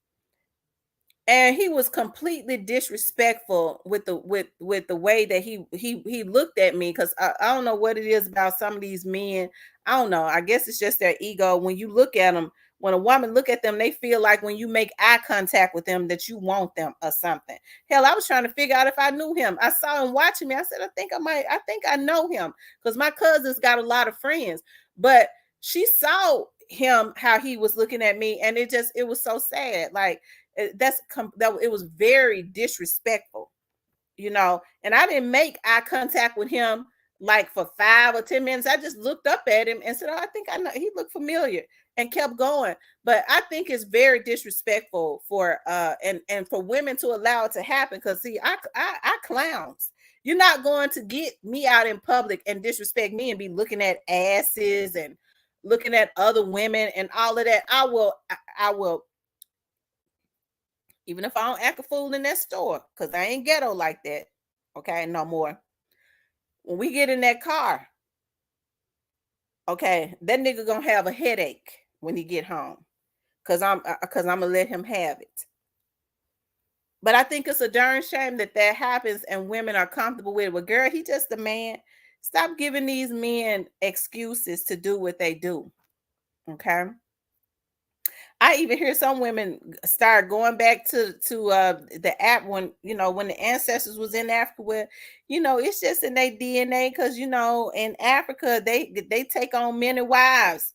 And he was completely disrespectful with the way that he looked at me, because I don't know what it is about some of these men. I don't know. I guess it's just their ego. When you look at them, when a woman look at them, they feel like when you make eye contact with them that you want them or something. Hell, I was trying to figure out if I knew him. I saw him watching me. I said, I think I know him, because my cousin's got a lot of friends. But she saw him, how he was looking at me, and it was so sad. Like, it was very disrespectful, and I didn't make eye contact with him like for 5 or 10 minutes. I just looked up at him and said, oh, I think I know, he looked familiar, and kept going. But I think it's very disrespectful for and for women to allow it to happen, because see, I clowns. You're not going to get me out in public and disrespect me and be looking at asses and looking at other women and all of that. I will, even if I don't act a fool in that store, because I ain't ghetto like that. Okay, no more. When we get in that car, okay, that nigga gonna have a headache when he get home, because I'm gonna let him have it. But I think it's a darn shame that happens and women are comfortable with it. Well, girl, he just a man. Stop giving these men excuses to do what they do. Okay. I even hear some women start going back to the app when the ancestors was in Africa, where it's just in their DNA, because in Africa they take on many wives.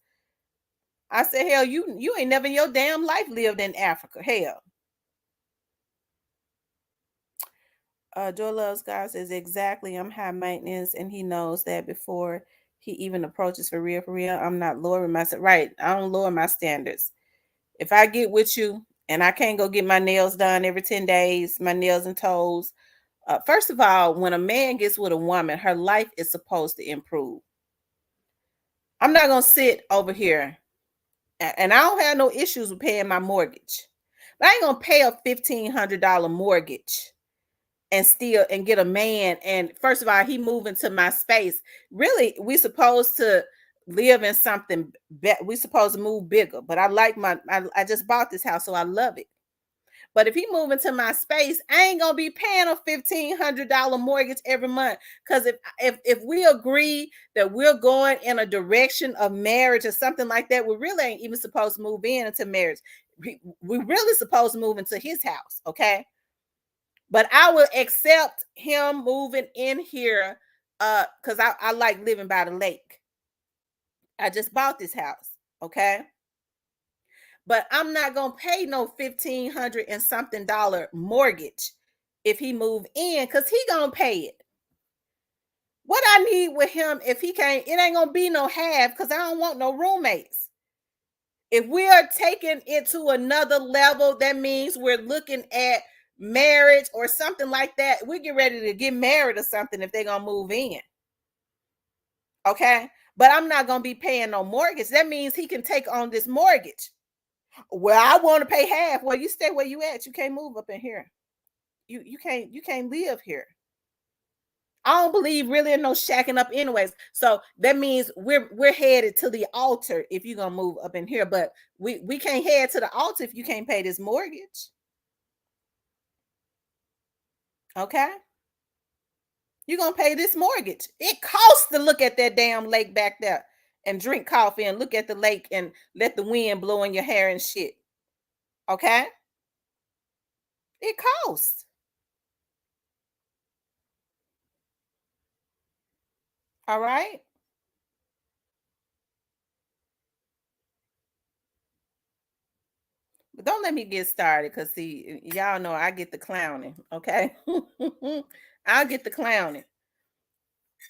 I said, hell, you ain't never in your damn life lived in Africa. Hell. Joe Loves God says, exactly, I'm high maintenance, and he knows that before he even approaches for real. I'm not lowering myself. Right. I don't lower my standards. If I get with you and I can't go get my nails done every 10 days, my nails and toes. First of all, when a man gets with a woman, her life is supposed to improve. I'm not going to sit over here, and I don't have no issues with paying my mortgage, But I ain't gonna pay a $1,500 mortgage and get a man. And first of all, he moving to my space. Really, we supposed to live in something we supposed to move bigger. But I like I just bought this house, so I love it. But if he move into my space, I ain't gonna be paying a $1,500 mortgage every month. Because if we agree that we're going in a direction of marriage or something like that, we really ain't even supposed to move into marriage. We really supposed to move into his house, okay? But I will accept him moving in here because I like living by the lake. I just bought this house, okay? But I'm not gonna pay no $1,500 and something mortgage if he move in, because he gonna pay it. What I need with him, if he can't, it ain't gonna be no half, because I don't want no roommates. If we are taking it to another level, that means we're looking at marriage or something like that. We get ready to get married or something if they're gonna move in. Okay, but I'm not gonna be paying no mortgage. That means he can take on this mortgage. Well, I want to pay half. Well, you stay where you at. You can't move up in here. You can't live here. I don't believe really in no shacking up anyways. So that means we're headed to the altar if you're gonna move up in here. But we can't head to the altar if you can't pay this mortgage. Okay? You're gonna pay this mortgage. It costs to look at that damn lake back there and drink coffee and look at the lake and let the wind blow in your hair and shit. Okay? It costs. All right? But don't let me get started, because see, y'all know I get the clowning, okay? I'll get the clowning.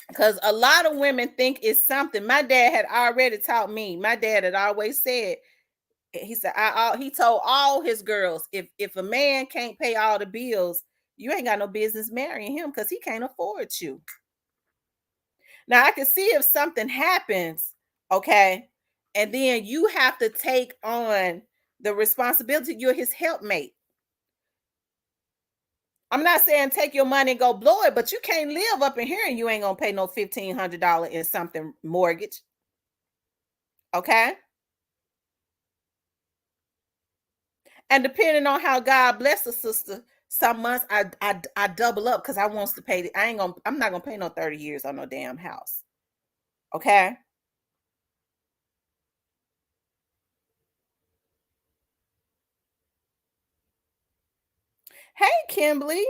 Because a lot of women think it's something. My dad had already taught me. My dad had always said, he said, he told all his girls, if a man can't pay all the bills, you ain't got no business marrying him, because he can't afford you. Now I can see if something happens, okay, and then you have to take on the responsibility. You're his helpmate. I'm not saying take your money and go blow it, but you can't live up in here and you ain't gonna pay no $1,500 in something mortgage. Okay. And depending on how God bless the sister, some months I double up because I wants to pay. I'm not gonna pay no 30 years on no damn house. Okay. Hey, Kimberly.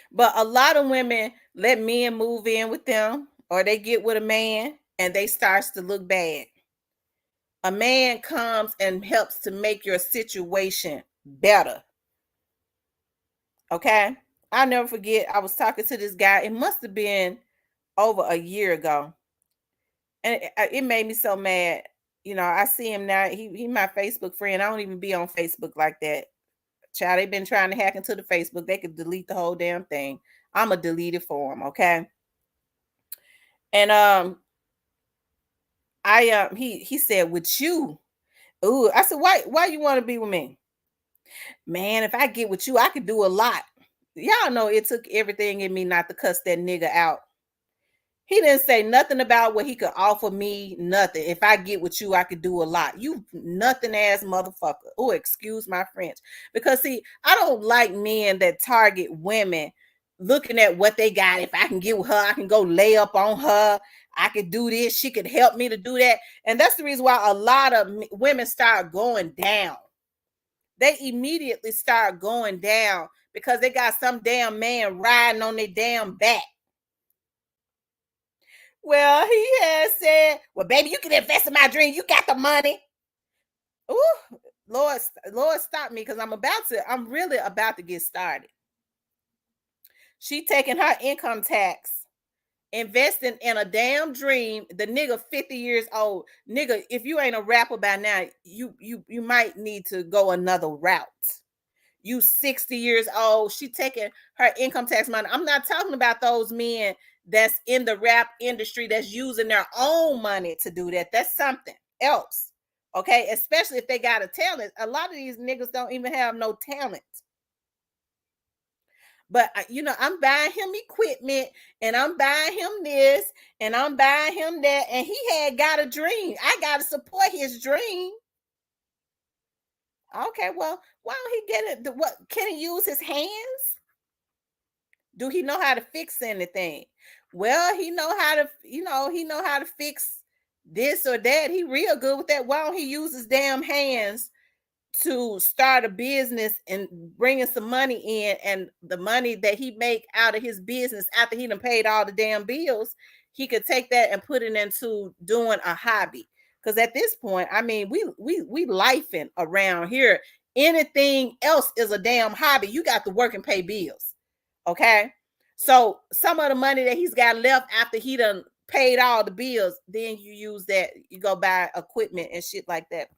But a lot of women let men move in with them, or they get with a man and they starts to look bad. A man comes and helps to make your situation better. Okay. I'll never forget, I was talking to this guy. It must have been over a year ago. And it made me so mad. You know, I see him now. He my Facebook friend. I don't even be on Facebook like that. Child, they've been trying to hack into the Facebook. They could delete the whole damn thing. I'ma delete it for him, okay? And he said, with you. Ooh, I said, why you want to be with me? Man, if I get with you, I could do a lot. Y'all know it took everything in me not to cuss that nigga out. He didn't say nothing about what he could offer me, nothing. If I get with you, I could do a lot. You nothing ass motherfucker. Oh, excuse my French. Because see, I don't like men that target women looking at what they got. If I can get with her, I can go lay up on her. I could do this. She could help me to do that. And that's the reason why a lot of women start going down. They immediately start going down because they got some damn man riding on their damn back. Well, he has said, well, baby, you can invest in my dream. You got the money. Ooh, Lord, stop me, because I'm really about to get started. She taking her income tax, investing in a damn dream. The nigga 50 years old. Nigga, if you ain't a rapper by now, you might need to go another route. You 60 years old. She taking her income tax money. I'm not talking about those men that's in the rap industry that's using their own money to do that. That's something. else. Okay, especially if they got a talent. A lot of these niggas don't even have no talent. But I'm buying him equipment, and I'm buying him this, and I'm buying him that, and he had got a dream. I gotta support his dream. Okay, well, why don't he get it? What can he use his hands? Do he know how to fix anything? Well, he know how to, he know how to fix this or that. He real good with that. Why don't he use his damn hands to start a business and bringing some money in, and the money that he make out of his business after he done paid all the damn bills, he could take that and put it into doing a hobby. Because at this point, I mean, we lifing around here. Anything else is a damn hobby. You got to work and pay bills. Okay. So some of the money that he's got left after he done paid all the bills, then you use that, you go buy equipment and shit like that.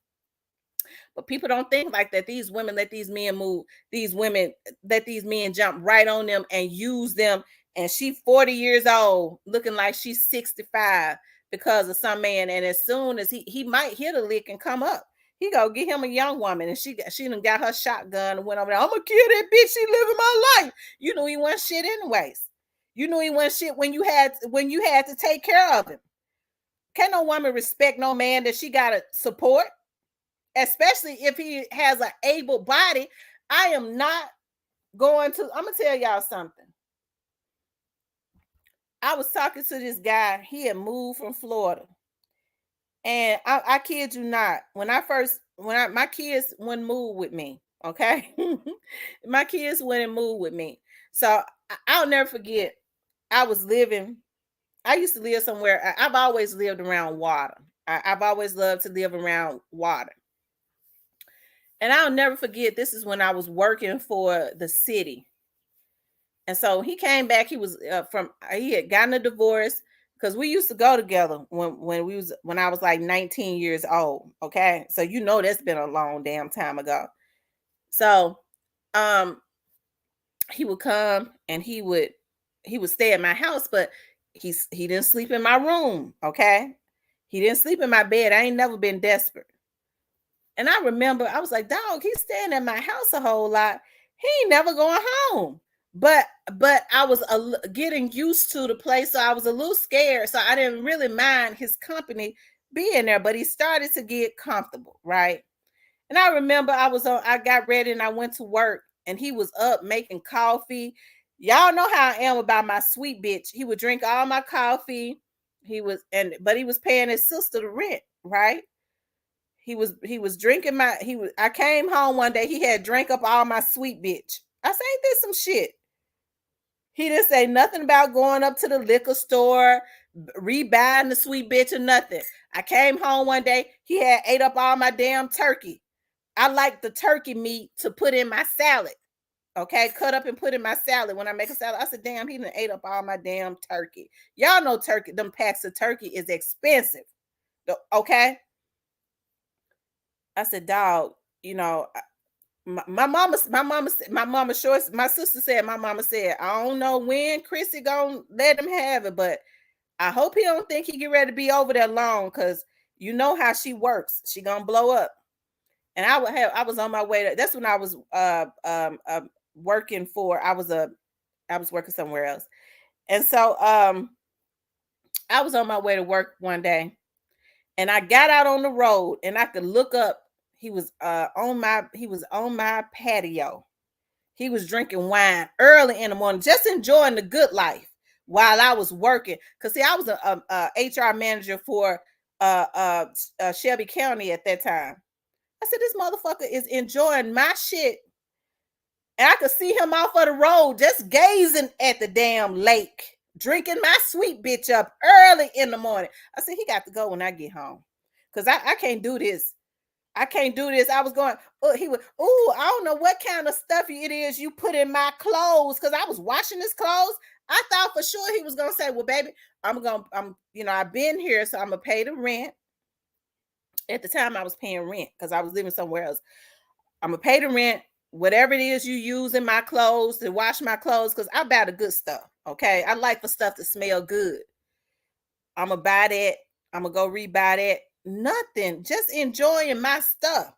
But people don't think like that. These women let these men move. These women let these men jump right on them and use them. And she 40 years old, looking like she's 65 because of some man. And as soon as he might hit a lick and come up, he go get him a young woman. And she done got her shotgun and went over there. I'm gonna kill that bitch. She living my life. You knew he wasn't shit anyways. You knew he wasn't shit when you had to take care of him. Can't no woman respect no man that she gotta support, especially if he has an able body. I am not going to, I'm gonna tell y'all something. I was talking to this guy. He had moved from Florida, and I kid you not, my kids wouldn't move with me. Okay. My kids wouldn't move with me. So I'll never forget. I used to live somewhere. I've always lived around water. I've always loved to live around water. And I'll never forget, this is when I was working for the city. And so he came back. He was he had gotten a divorce, because we used to go together when I was like 19 years old. Okay. So that's been a long damn time ago. So he would come and he would stay at my house, but he didn't sleep in my room. Okay. He didn't sleep in my bed. I ain't never been desperate. And I remember I was like, dog, he's staying at my house a whole lot. He ain't never going home. But I was getting used to the place, so I was a little scared. So I didn't really mind his company being there, but he started to get comfortable, right? And I remember I got ready and I went to work, and he was up making coffee. Y'all know how I am about my sweet bitch. He would drink all my coffee. But he was paying his sister the rent, right? He was drinking I came home one day, he had drank up all my sweet bitch. I said, ain't this some shit? He didn't say nothing about going up to the liquor store, rebuying the sweet bitch or nothing. I came home one day, he had ate up all my damn turkey. I like the turkey meat to put in my salad. Okay, cut up and put in my salad when I make a salad. I said, damn, he done ate up all my damn turkey. Y'all know turkey, them packs of turkey is expensive. Okay. I said, dog, my mama sister said, I don't know when Chrissy gonna let him have it, but I hope he don't think he get ready to be over there long, because you know how she works. She gonna blow up. And I was on my way that's when I was working for, I was working somewhere else. And so I was on my way to work one day, and I got out on the road and I could look up. He was on my patio. He was drinking wine early in the morning, just enjoying the good life while I was working. Cause see, I was a HR manager for Shelby County at that time. I said, this motherfucker is enjoying my shit. And I could see him off of the road, just gazing at the damn lake, drinking my sweet bitch up early in the morning. I said, he got to go when I get home, because I can't do this. I can't do this. I was going, I don't know what kind of stuff it is you put in my clothes, because I was washing his clothes. I thought for sure he was going to say, well, baby, I've been here, so I'm going to pay the rent. At the time I was paying rent because I was living somewhere else. I'm going to pay the rent, whatever it is you use in my clothes to wash my clothes, because I buy the good stuff. Okay. I like for stuff to smell good. I'm going to buy that. I'm going to go rebuy that. nothing, just enjoying my stuff.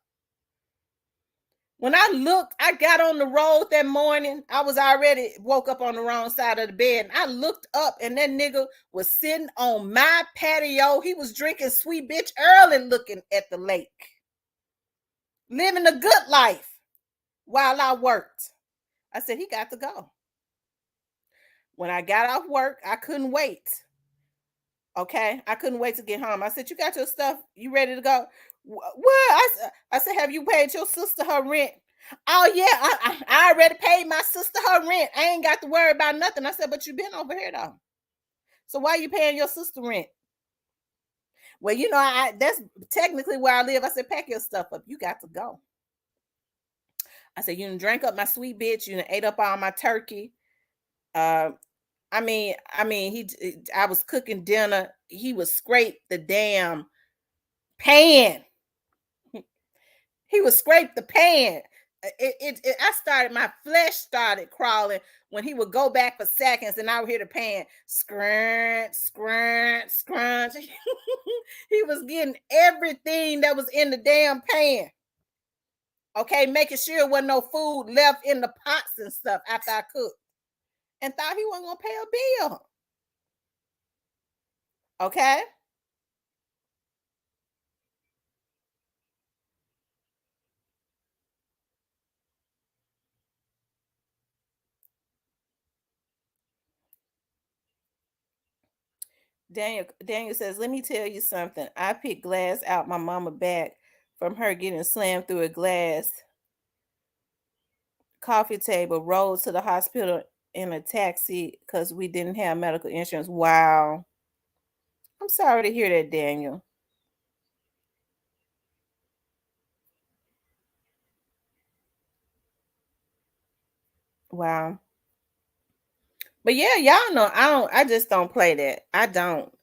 When I looked, I got on the road that morning. I was already woke up on the wrong side of the bed. And I looked up and that nigga was sitting on my patio. He was drinking sweet bitch early looking at the lake. Living a good life while I worked. I said, he got to go. When I got off work, I couldn't wait. Okay, I couldn't wait to get home. I said, you got your stuff? You ready to go? What? I said, have you paid your sister her rent? Oh, yeah, I already paid my sister her rent. I ain't got to worry about nothing. I said, but you been over here, though. So why are you paying your sister rent? Well, you know, that's technically where I live. I said, pack your stuff up. You got to go. I said, you done drank up my sweet bitch. You done ate up all my turkey. I was cooking dinner. He would scrape the damn pan. He would scrape the pan. My flesh started crawling when he would go back for seconds and I would hear the pan scrunch, scrunch, scrunch. He was getting everything that was in the damn pan. Okay, making sure there wasn't no food left in the pots and stuff after I cooked. And thought he wasn't gonna pay a bill. Okay. Daniel says, let me tell you something. I picked glass out my mama back from her getting slammed through a glass coffee table, rode to the hospital in a taxi because we didn't have medical insurance. Wow. I'm sorry to hear that, Daniel. Wow. But yeah, y'all know I just don't play that. I don't.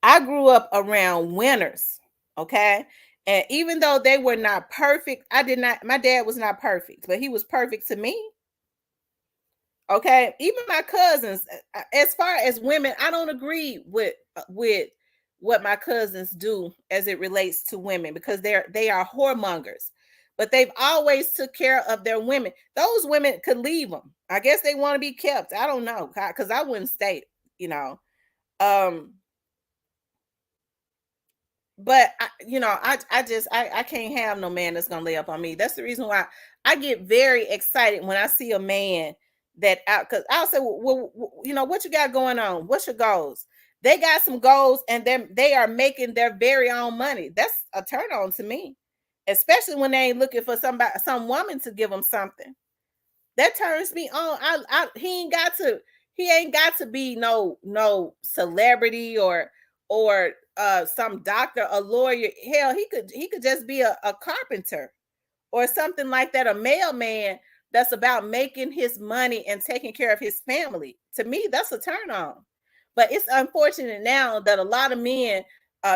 I grew up around winners, okay? And even though they were not perfect, my dad was not perfect, but he was perfect to me. Okay, even my cousins, as far as women, I don't agree with what my cousins do as it relates to women because they are whoremongers. But they've always took care of their women. Those women could leave them. I guess they want to be kept. I don't know, because I wouldn't stay, you know. But I can't have no man that's gonna lay up on me. That's the reason why I get very excited when I see a man that out, because I'll say, well, you know, what you got going on? What's your goals? They got some goals, and then they are making their very own money. That's a turn on to me, especially when they ain't looking for some woman to give them something. That turns me on. He ain't got to be no celebrity or some doctor, a lawyer. Hell, he could just be a carpenter or something like that, a mailman that's about making his money and taking care of his family. To me, that's a turn on. But it's unfortunate now that a lot of men,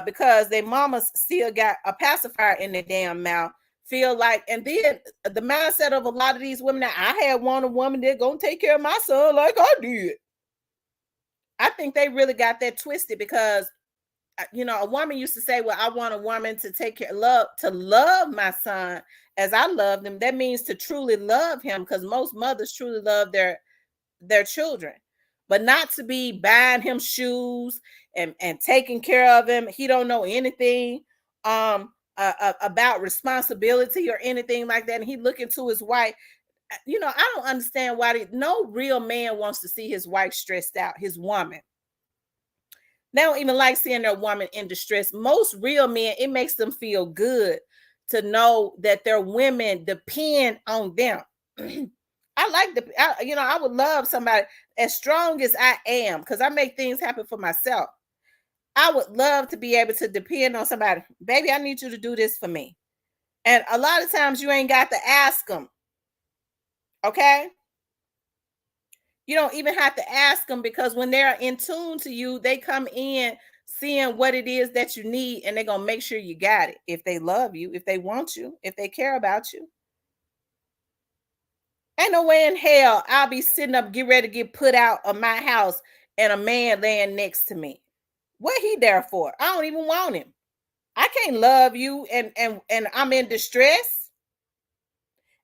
because their mamas still got a pacifier in their damn mouth, feel like, and then the mindset of a lot of these women, now I had a woman that gonna take care of my son like I did. I think they really got that twisted because, you know, a woman used to say, well, I want a woman to love my son as I love them. That means to truly love him, because most mothers truly love their children, but not to be buying him shoes and taking care of him. He don't know anything about responsibility or anything like that. And he looking to his wife. You know, I don't understand why no real man wants to see his wife stressed out, his woman. They don't even like seeing their woman in distress. Most real men, it makes them feel good to know that their women depend on them. I would love somebody as strong as I am, because I make things happen for myself. I would love to be able to depend on somebody. Baby, I need you to do this for me. And a lot of times you ain't got to ask them. Okay? You don't even have to ask them, because when they're in tune to you, they come in seeing what it is that you need, and they're going to make sure you got it. If they love you, if they want you, if they care about you. Ain't no way in hell I'll be sitting up, get ready to get put out of my house, and a man laying next to me. What he there for? I don't even want him. I can't love you and I'm in distress.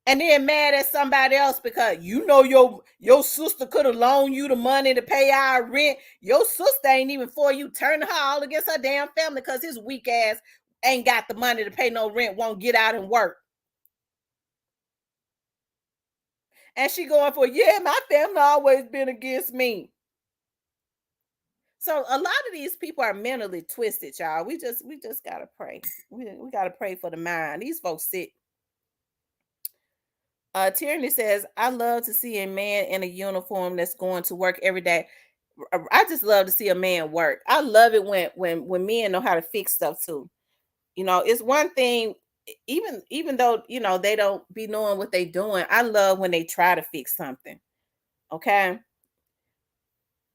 And then mad at somebody else because your sister could have loaned you the money to pay our rent. Your sister ain't even for you, turning her all against her damn family because his weak ass ain't got the money to pay no rent, won't get out and work. And she going for, yeah, my family always been against me. So a lot of these people are mentally twisted, y'all. We just gotta pray. We gotta pray for the mind. These folks sick. Tierney says, I love to see a man in a uniform that's going to work every day. I just love to see a man work. I love it when men know how to fix stuff too. You know, it's one thing, even though they don't be knowing what they doing. I love when they try to fix something. Okay.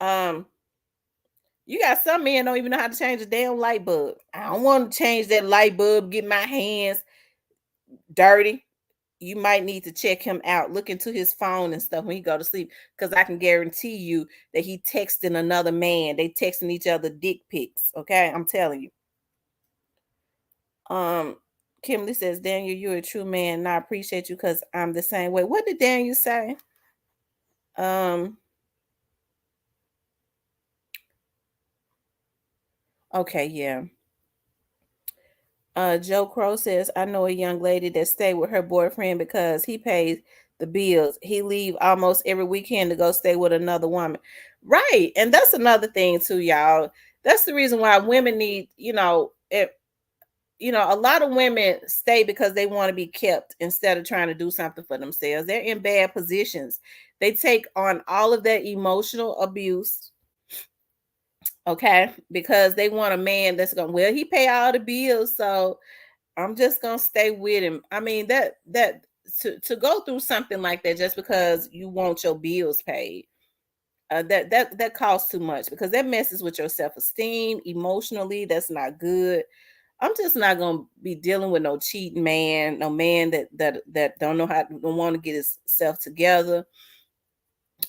You got some men don't even know how to change a damn light bulb. I don't want to change that light bulb, get my hands dirty. You might need to check him out, look into his phone and stuff when he go to sleep, because I can guarantee you that he texting another man. They texting each other dick pics. Okay, I'm telling you. Kimberly says, Daniel, you're a true man, and I appreciate you because I'm the same way. What did Daniel say? Okay, yeah. Joe Crow says, I know a young lady that stayed with her boyfriend because he pays the bills. He leave almost every weekend to go stay with another woman. Right. And that's another thing too, y'all. That's the reason why women need, a lot of women stay because they want to be kept instead of trying to do something for themselves. They're in bad positions. They take on all of that emotional abuse. Okay, because they want a man that's gonna, he pay all the bills, so I'm just gonna stay with him. I mean, that to go through something like that just because you want your bills paid, that costs too much, because that messes with your self-esteem emotionally. That's not good. I'm just not gonna be dealing with no cheating man, no man that don't know how, don't want to get himself together.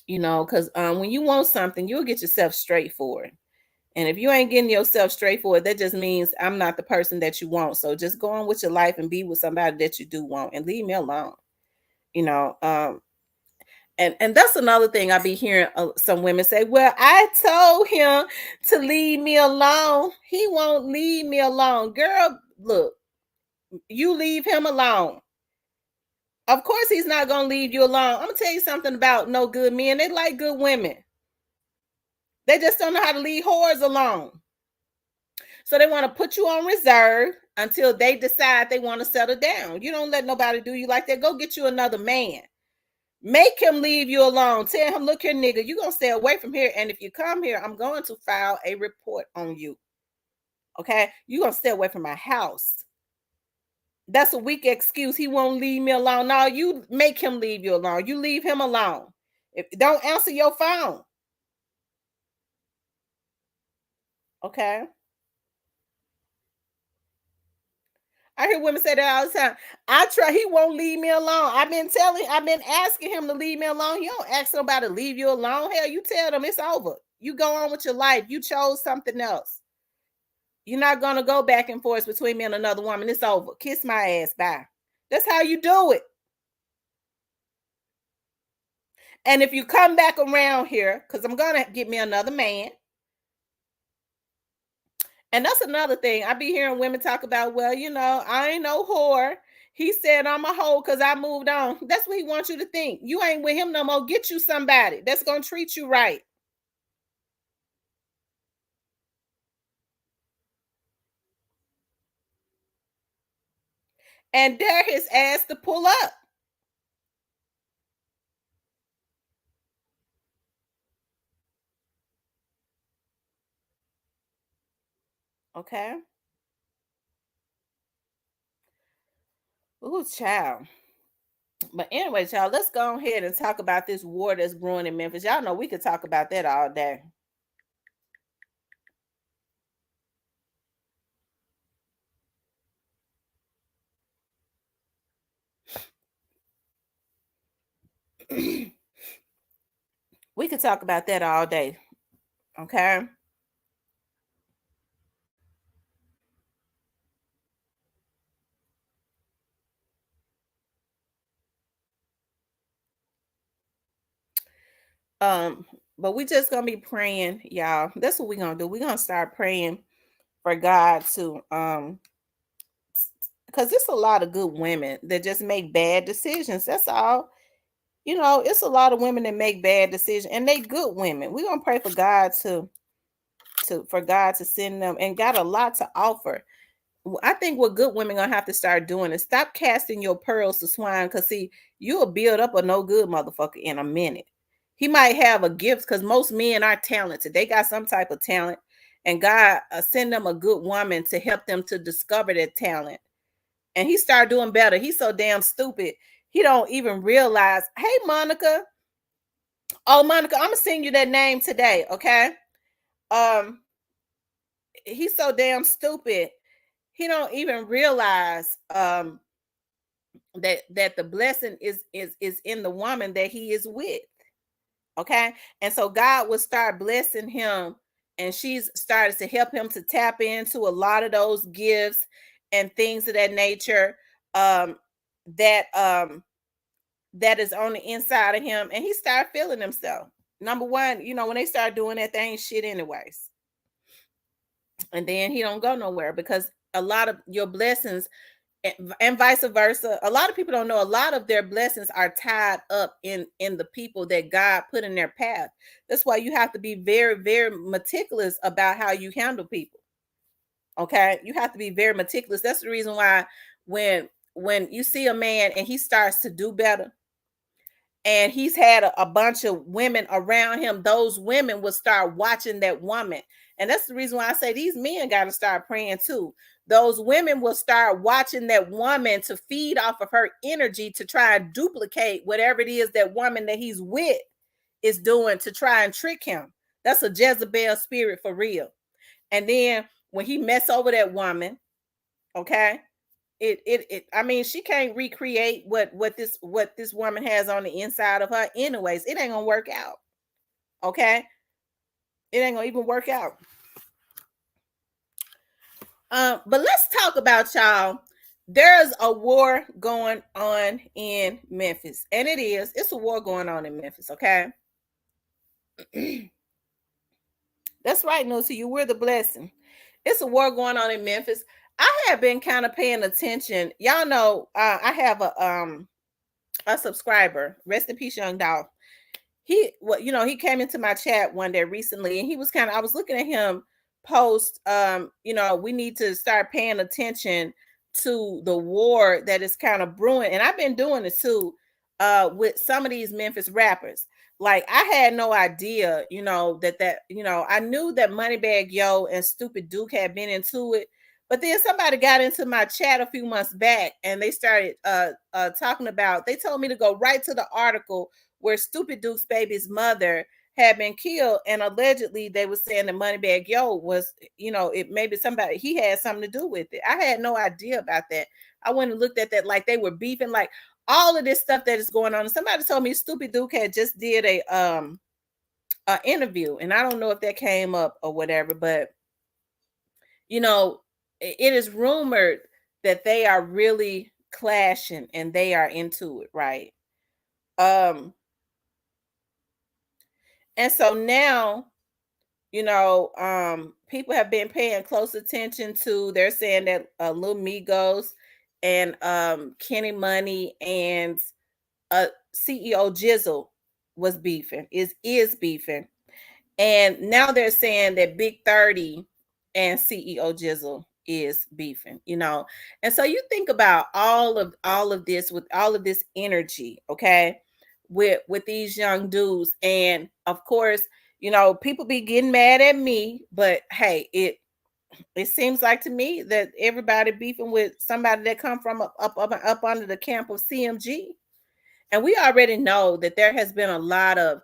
Because when you want something, you'll get yourself straight for it. And if you ain't getting yourself straight for it, that just means I'm not the person that you want. So just go on with your life and be with somebody that you do want, and leave me alone. You know, and that's another thing I be hearing some women say, well, I told him to leave me alone. He won't leave me alone. Girl, look, you leave him alone. Of course he's not going to leave you alone. I'm going to tell you something about no good men. They like good women. They just don't know how to leave whores alone. So they want to put you on reserve until they decide they want to settle down. You don't let nobody do you like that. Go get you another man. Make him leave you alone. Tell him, look here, nigga, you're going to stay away from here. And if you come here, I'm going to file a report on you. Okay? You're going to stay away from my house. That's a weak excuse. He won't leave me alone. No, you make him leave you alone. You leave him alone. If don't answer your phone. Okay? I hear women say that all the time. I try, he won't leave me alone. I've been asking him to leave me alone. You don't ask nobody to leave you alone. Hell, you tell them it's over. You go on with your life. You chose something else. You're not gonna go back and forth between me and another woman. It's over. Kiss my ass. Bye. That's how you do it. And if you come back around here, because I'm gonna get me another man. And that's another thing. I be hearing women talk about, well, I ain't no whore. He said I'm a hoe because I moved on. That's what he wants you to think. You ain't with him no more. Get you somebody that's going to treat you right. And dare his ass to pull up. Okay. Ooh, child. But anyway, child, let's go ahead and talk about this war that's brewing in Memphis. Y'all know we could talk about that all day. We could talk about that all day. Okay. But we just gonna be praying, y'all. That's what we're gonna do. We're gonna start praying for God to because it's a lot of good women that just make bad decisions. That's all. It's a lot of women that make bad decisions, and they good women. We're gonna pray for God for God to send them, and got a lot to offer. I think what good women gonna have to start doing is stop casting your pearls to swine. Cause see, you'll build up a no good motherfucker in a minute. He might have a gift because most men are talented. They got some type of talent, and God send them a good woman to help them to discover that talent. And he started doing better. He's so damn stupid. He don't even realize. Hey, Monica. Oh, Monica, I'm gonna send you that name today. Okay. Um, he's so damn stupid. He don't even realize that the blessing is in the woman that he is with. Okay. And so God will start blessing him, and she's started to help him to tap into a lot of those gifts and things of that nature that that is on the inside of him, and he started feeling himself. Number one, when they start doing that, they ain't shit anyways. And then he don't go nowhere because a lot of your blessings and vice versa. A lot of people don't know a lot of their blessings are tied up in the people that God put in their path. That's why you have to be very, very meticulous about how you handle people. Okay, you have to be very meticulous. That's the reason why when you see a man and he starts to do better, and he's had a bunch of women around him, those women will start watching that woman. And that's the reason why I say these men got to start praying too. Those women will start watching that woman to feed off of her energy to try and duplicate whatever it is that woman that he's with is doing to try and trick him. That's a Jezebel spirit for real. And then when he mess over that woman, okay, I mean, she can't recreate what this woman has on the inside of her anyways. It ain't gonna work out. Okay, it ain't gonna even work out. But let's talk about, y'all. There's a war going on in Memphis, and it's a war going on in Memphis. Okay. That's right, news to you. We're the blessing. It's a war going on in Memphis. I have been kind of paying attention. Y'all know I have a subscriber. Rest in peace, Young Dolph. He came into my chat one day recently, and he was I was looking at him post, we need to start paying attention to the war that is kind of brewing. And I've been doing it too with some of these Memphis rappers. Like, I had no idea, I knew that Moneybagg Yo and Stupid Duke had been into it. But then somebody got into my chat a few months back, and they started talking about, they told me to go right to the article where Stupid Duke's baby's mother had been killed, and allegedly they were saying that Moneybagg Yo was, it maybe somebody, he had something to do with it. I had no idea about that. I went and looked at that, like they were beefing, like all of this stuff that is going on. And somebody told me Stupid Duke had just did a interview, and I don't know if that came up or whatever, but it is rumored that they are really clashing and they are into it, right? And so now, people have been paying close attention to, they're saying that Lil Migos and Kenny Money and CEO Jizzle was beefing, is beefing. And now they're saying that Big 30 and CEO Jizzle is beefing, And so you think about all of this, with all of this energy, okay, with these young dudes. And of course, people be getting mad at me, but hey, it seems like to me that everybody beefing with somebody that come from up under the camp of CMG. And we already know that there has been a lot of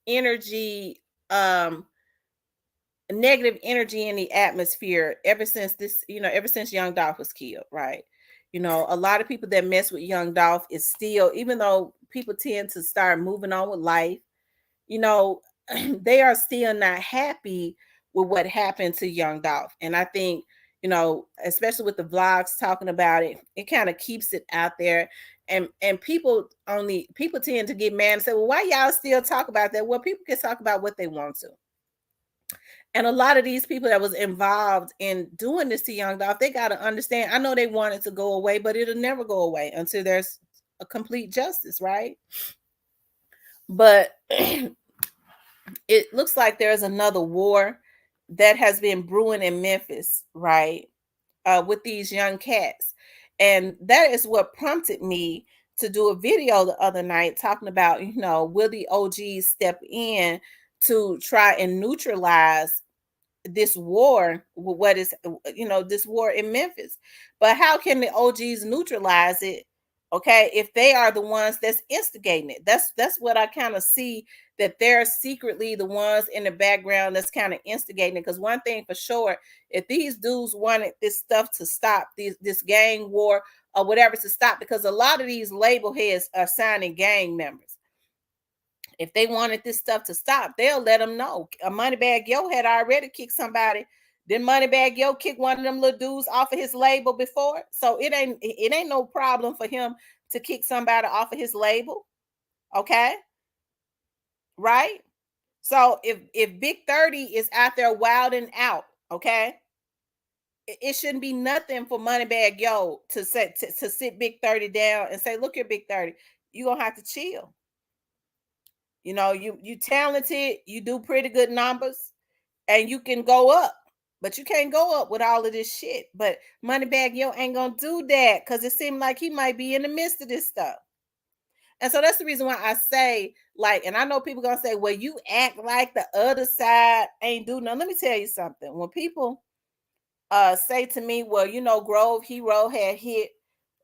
energy, negative energy in the atmosphere ever since Young Dolph was killed, right? A lot of people that mess with Young Dolph is still, even though people tend to start moving on with life, they are still not happy with what happened to Young Dolph. And I think, especially with the vlogs talking about it, it kind of keeps it out there. and people tend to get mad and say, well, why y'all still talk about that? Well, people can talk about what they want to. And a lot of these people that was involved in doing this to Young Dolph, they got to understand. I know they want it to go away, but it'll never go away until there's a complete justice, right? But it looks like there's another war that has been brewing in Memphis, right? With these young cats. And that is what prompted me to do a video the other night talking about, will the OGs step in to try and neutralize this war, what is, this war in Memphis. But how can the OGs neutralize it? Okay, if they are the ones that's instigating it. That's what I kind of see, that they're secretly the ones in the background that's kind of instigating it. Because one thing for sure, if these dudes wanted this stuff to stop, this gang war or whatever to stop, because a lot of these label heads are signing gang members. If they wanted this stuff to stop, they'll let them know. Moneybagg Yo had already kicked somebody. Then Moneybagg Yo kicked one of them little dudes off of his label before. So it ain't no problem for him to kick somebody off of his label. Okay. Right. So if Big 30 is out there wilding out, okay, it shouldn't be nothing for Moneybagg Yo to sit Big 30 down and say, look here, Big 30, you're gonna have to chill. You talented, you do pretty good numbers, and you can go up, but you can't go up with all of this shit. But Moneybagg Yo ain't gonna do that, because it seemed like he might be in the midst of this stuff. And so that's the reason why I say, like, and I know people gonna say, well, you act like the other side ain't do nothing. Let me tell you something. When people say to me, well, Grove Hero had hit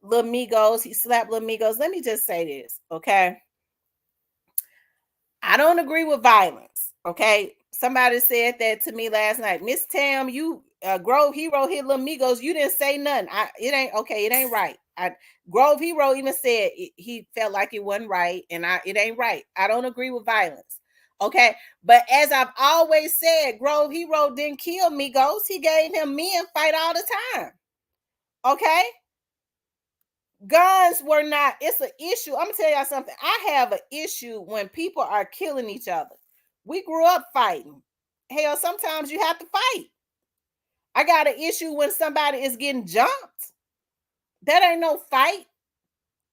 Lil Migos, he slapped Lil Migos. Let me just say this, okay? I don't agree with violence. Okay. Somebody said that to me last night. Miss Tam, you Grove Hero hit Lil Migos. You didn't say nothing. It ain't okay. It ain't right. Grove Hero even said he felt like it wasn't right, and it ain't right. I don't agree with violence. Okay. But as I've always said, Grove Hero didn't kill Migos. He gave him men fight all the time. Okay. Guns were not, it's an issue. I'm gonna tell y'all something. I have an issue when people are killing each other. We grew up fighting. Hell, sometimes you have to fight. I got an issue when somebody is getting jumped. That ain't no fight.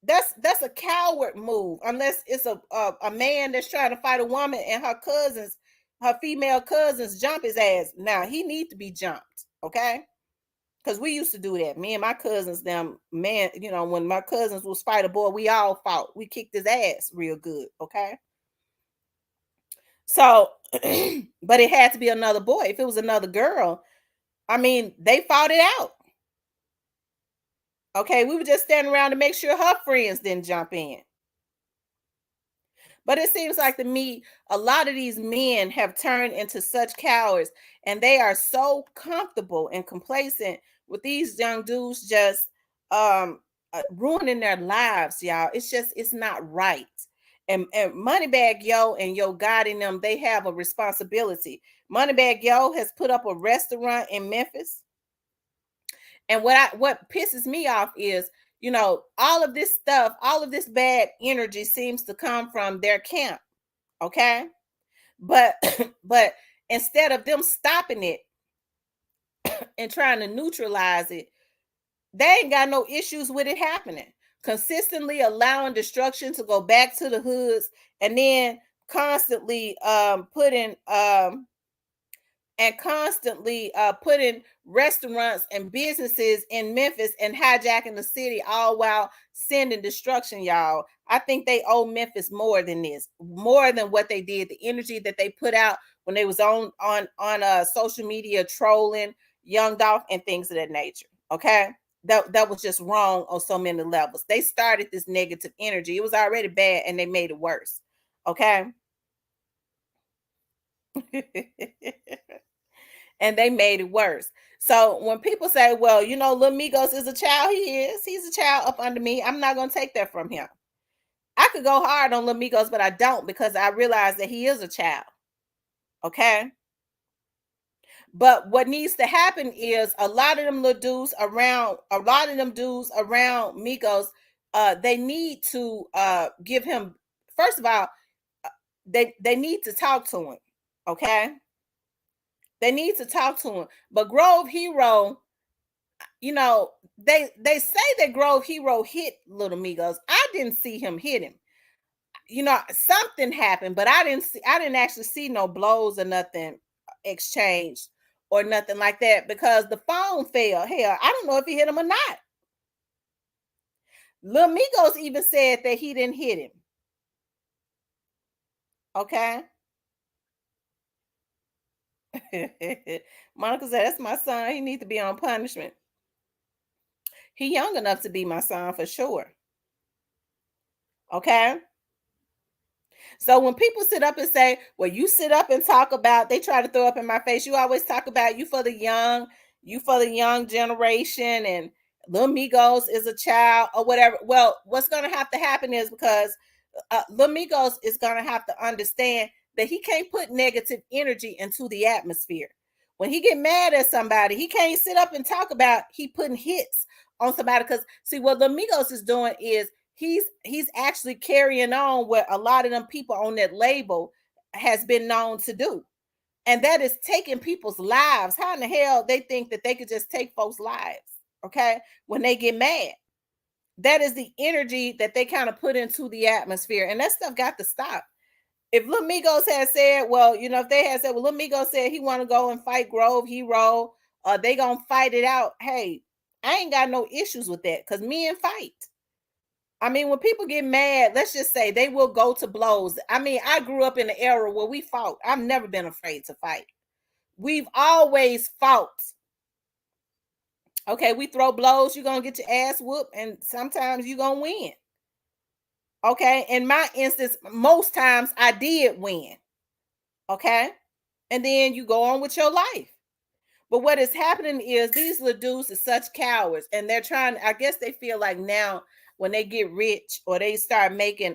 That's a coward move, unless it's a man that's trying to fight a woman and her female cousins jump his ass. Now he needs to be jumped, okay? Because we used to do that. Me and my cousins, when my cousins was fight a boy, we all fought. We kicked his ass real good, okay? So, but it had to be another boy. If it was another girl, they fought it out. Okay, we were just standing around to make sure her friends didn't jump in. But it seems like to me, a lot of these men have turned into such cowards, and they are so comfortable and complacent with these young dudes just ruining their lives, y'all. It's not right. And Moneybagg Yo and Yo Gotti and them, they have a responsibility. Moneybagg Yo has put up a restaurant in Memphis. And what pisses me off is, all of this stuff, all of this bad energy seems to come from their camp. Okay. But instead of them stopping it and trying to neutralize it, they ain't got no issues with it happening. Consistently allowing destruction to go back to the hoods, and then constantly putting restaurants and businesses in Memphis and hijacking the city, all while sending destruction, y'all. I think they owe Memphis more than this, more than what they did, the energy that they put out when they was on social media trolling Young Dolph and things of that nature. Okay. That was just wrong on so many levels. They started this negative energy. It was already bad and they made it worse. Okay. And they made it worse. So when people say, well, Lil Migos is a child, he's a child up under me. I'm not going to take that from him. I could go hard on Lil Migos, but I don't, because I realize that he is a child. Okay. But what needs to happen is a lot of them dudes around Migos they need to give him, first of all, they need to talk to him. Okay, they need to talk to him. But Grove Hero, you know, they say that Grove Hero hit Little Migos. I didn't see him hit him. You know, something happened, but I didn't actually see no blows or nothing exchanged or nothing like that, because the phone fell. Hell, I don't know if he hit him or not. Lil Migos even said that he didn't hit him. Okay. Monica said, that's my son. He needs to be on punishment. He young enough to be my son for sure. Okay. So when people sit up and say, well, you sit up and talk about, they try to throw up in my face, you always talk about you for the young generation, and Lil Migos is a child or whatever. Well, what's going to have to happen is, because Lil Migos is going to have to understand that he can't put negative energy into the atmosphere. When he get mad at somebody, he can't sit up and talk about he putting hits on somebody, because see what Lil Migos is doing is he's actually carrying on what a lot of them people on that label has been known to do, and that is taking people's lives. How in the hell they think that they could just take folks' lives? Okay, when they get mad, that is the energy that they kind of put into the atmosphere, and that stuff got to stop. If Lil Migos had said, well, you know, if they had said, well, Lil Migos said he want to go and fight Grove Hero, they gonna fight it out. Hey, I ain't got no issues with that, because men fight. I mean, when people get mad, let's just say they will go to blows. I mean, I grew up in an era where we fought. I've never been afraid to fight. We've always fought. Okay, we throw blows, you're gonna get your ass whooped, and sometimes you're gonna win. Okay, in my instance, most times I did win. Okay, and then you go on with your life. But what is happening is these little dudes are such cowards, and they're trying, I guess they feel like now when they get rich or they start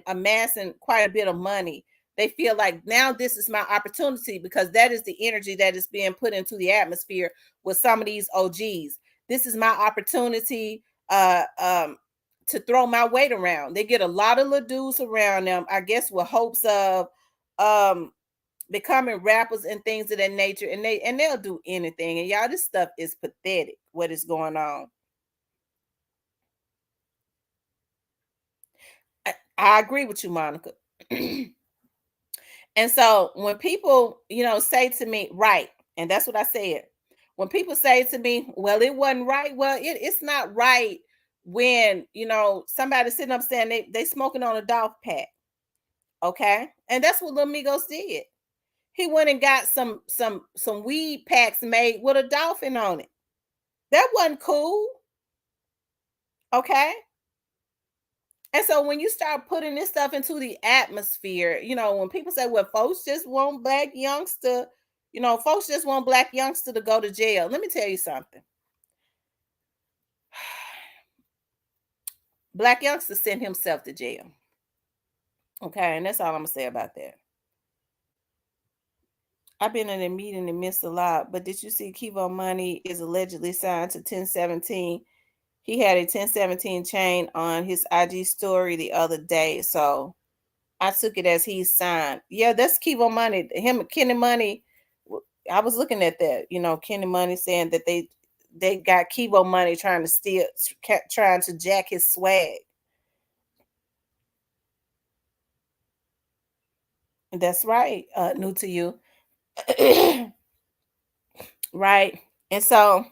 amassing quite a bit of money, they feel like now this is my opportunity, because that is the energy that is being put into the atmosphere with some of these OGs. This is my opportunity to throw my weight around. They get a lot of little dudes around them, I guess, with hopes of becoming rappers and things of that nature, and they'll do anything. And y'all, this stuff is pathetic, what is going on. I agree with you, Monica. And so when people, you know, say to me, right, and that's what I said. When people say to me, well, it wasn't right. Well, it's not right when, you know, somebody sitting up saying they smoking on a dog pack. Okay. And that's what Lil Migos did. He went and got some weed packs made with a dolphin on it. That wasn't cool. Okay. And so when you start putting this stuff into the atmosphere, you know, when people say, well, folks just want black youngster, you know, folks just want black youngster to go to jail. Let me tell you something. Black youngster sent himself to jail. Okay. And that's all I'm going to say about that. I've been in a meeting and missed a lot, but did you see Kivo Money is allegedly signed to 1017? He had a 1017 chain on his IG story the other day, so I took it as he's signed. Yeah, that's Kivo Money. Him, Kenny Money. I was looking at that. You know, Kenny Money saying that they got Kivo Money trying to jack his swag. That's right. New to you. Right. And so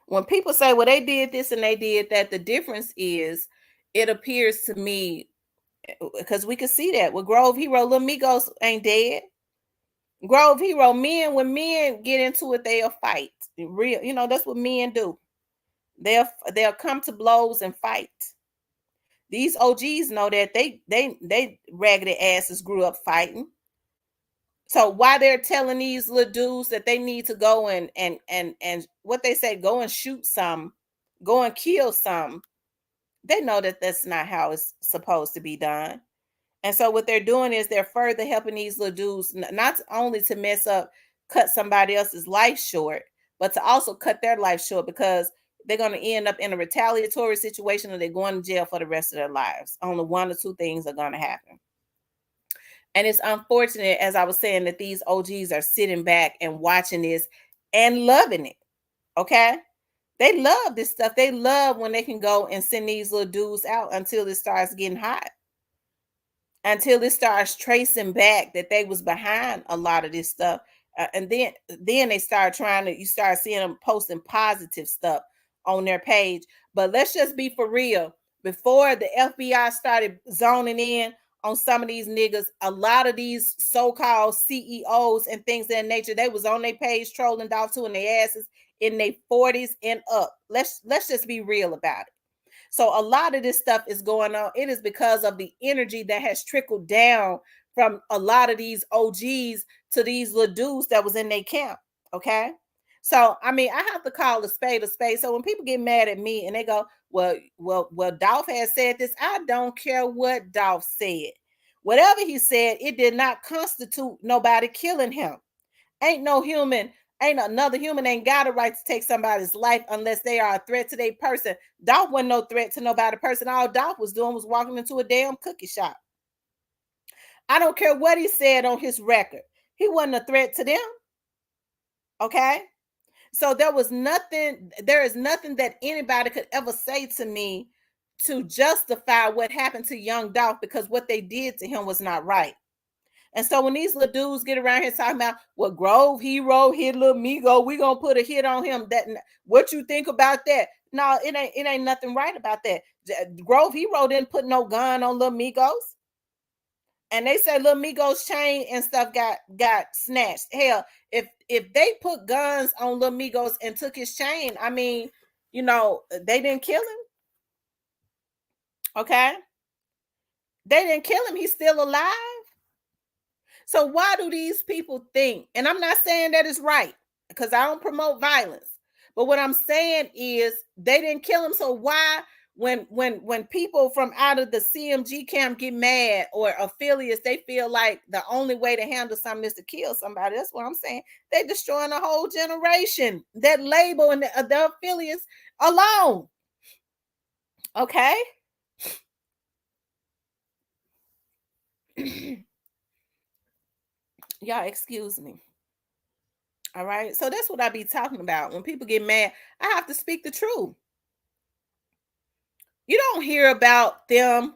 when people say, well, they did this and they did that, the difference is it appears to me, because we can see that with Grove Hero, Lil Migos ain't dead. Grove Hero, when men get into it, they'll fight. Real, you know, that's what men do. They'll come to blows and fight. These OGs know that they raggedy asses grew up fighting. So why they're telling these little dudes that they need to go and what they say, go and shoot some, go and kill some, they know that that's not how it's supposed to be done. And so what they're doing is they're further helping these little dudes not only to cut somebody else's life short, but to also cut their life short, because they're going to end up in a retaliatory situation, or they're going to jail for the rest of their lives. Only one or two things are going to happen. And it's unfortunate, as I was saying, that these OGs are sitting back and watching this and loving it. Okay? They love this stuff. They love when they can go and send these little dudes out until it starts getting hot. Until it starts tracing back that they was behind a lot of this stuff. And then they start you start seeing them posting positive stuff on their page. But let's just be for real. Before the FBI started zoning in on some of these niggas, a lot of these so-called CEOs and things of that nature, they was on their page trolling Dolph too, and their asses in their 40s and up. Let's just be real about it. So a lot of this stuff is going on. It is because of the energy that has trickled down from a lot of these OGs to these little dudes that was in their camp. Okay. So, I mean, I have to call a spade a spade. So when people get mad at me and they go, well, Dolph has said this. I don't care what Dolph said. Whatever he said, it did not constitute nobody killing him. Ain't another human ain't got a right to take somebody's life unless they are a threat to their person. Dolph wasn't no threat to nobody person. All Dolph was doing was walking into a damn cookie shop. I don't care what he said on his record. He wasn't a threat to them. Okay? So there is nothing that anybody could ever say to me to justify what happened to young Dolph, because what they did to him was not right. And so when these little dudes get around here talking about what Grove Hero hit Lil Migo, we gonna put a hit on him. That what you think about that? No, it ain't nothing right about that. Grove Hero didn't put no gun on Lil Migos. And they say Lil Migos chain and stuff got snatched. Hell, if they put guns on Lil Migos and took his chain, I mean, they didn't kill him. Okay? They didn't kill him. He's still alive. So why do these people think, and I'm not saying that it's right, because I don't promote violence, but what I'm saying is they didn't kill him. So why, when people from out of the CMG camp get mad, or affiliates, they feel like the only way to handle something is to kill somebody? That's what I'm saying. They're destroying a whole generation. That label and the affiliates alone. Okay? Y'all excuse me. All right. So that's what I be talking about. When people get mad, I have to speak the truth. You don't hear about them.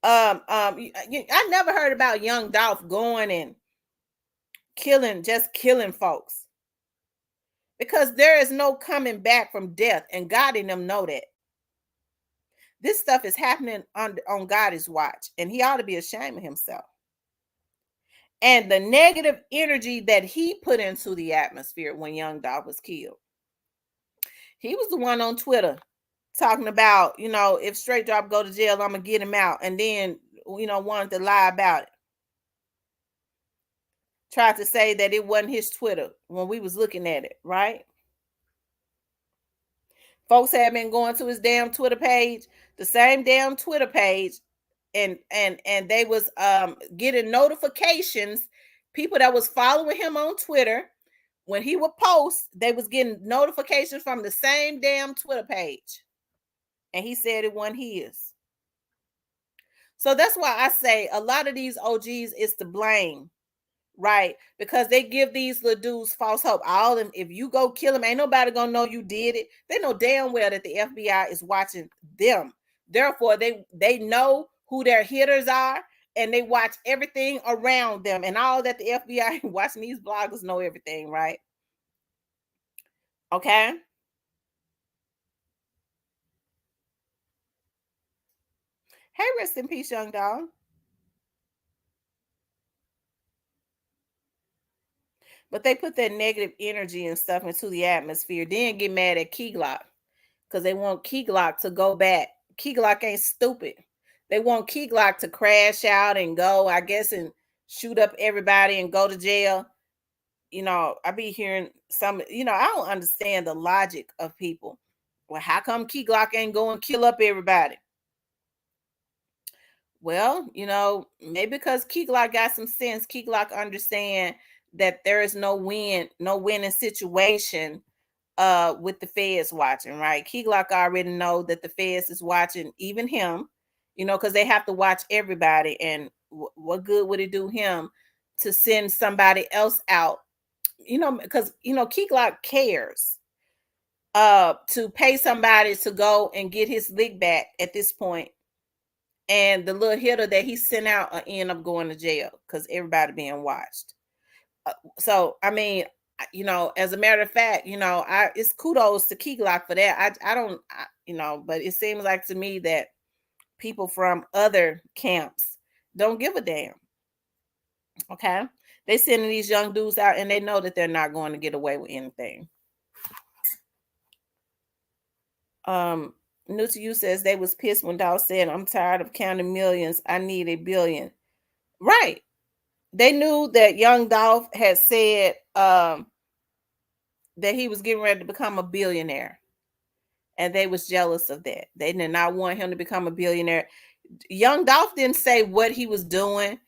I never heard about young Dolph going and killing folks, because there is no coming back from death, and God and them know that. This stuff is happening on God's watch, and he ought to be ashamed of himself. And the negative energy that he put into the atmosphere when young Dolph was killed. He was the one on Twitter talking about, if Straight Drop go to jail, I'm going to get him out. And then, wanted to lie about it. Tried to say that it wasn't his Twitter when we was looking at it, right? Folks had been going to his damn Twitter page, the same damn Twitter page, and they was getting notifications. People that was following him on Twitter, when he would post, they was getting notifications from the same damn Twitter page. And he said it wasn't his. So that's why I say a lot of these OGs is to blame, right? Because they give these little dudes false hope. All them, if you go kill them, ain't nobody gonna know you did it. They know damn well that the FBI is watching them. Therefore, they know who their hitters are, and they watch everything around them. And all that the FBI watching, these bloggers know everything, right? Okay. Hey, rest in peace, young dog. But they put that negative energy and stuff into the atmosphere, then get mad at Key Glock because they want Key Glock to go back. Key Glock ain't stupid. They want Key Glock to crash out and go, I guess, and shoot up everybody and go to jail. I be hearing some, I don't understand the logic of people. Well, how come Key Glock ain't go and kill up everybody? Well, maybe because Key Glock got some sense. Key Glock understand that there is no winning situation with the feds watching, right? Key Glock already know that the feds is watching even him, because they have to watch everybody. And what good would it do him to send somebody else out? Because Key Glock cares to pay somebody to go and get his lick back at this point. And the little hitter that he sent out end up going to jail because everybody being watched. So I mean, as a matter of fact, it's kudos to Key Glock for that. I don't, but it seems like to me that people from other camps don't give a damn. Okay, they sending these young dudes out, and they know that they're not going to get away with anything. New to You says they was pissed when Dolph said, "I'm tired of counting millions. I need $1 billion." Right. They knew that young Dolph had said that he was getting ready to become a billionaire. And they was jealous of that. They did not want him to become a billionaire. Young Dolph didn't say what he was doing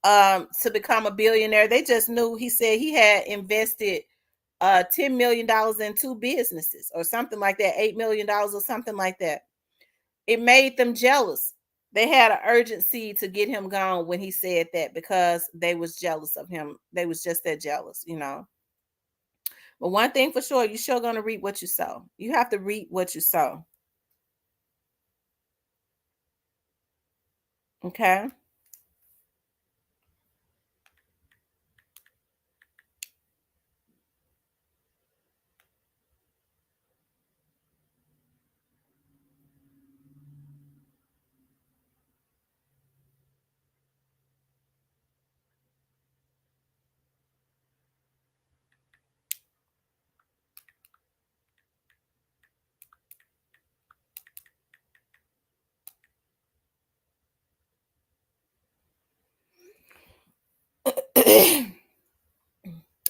to become a billionaire. They just knew he said he had invested $10 million in 2 businesses or something like that, $8 million or something like that. It made them jealous. They had an urgency to get him gone when he said that because they was jealous of him. They was just that jealous, But one thing for sure, you're sure going to reap what you sow. You have to reap what you sow. Okay?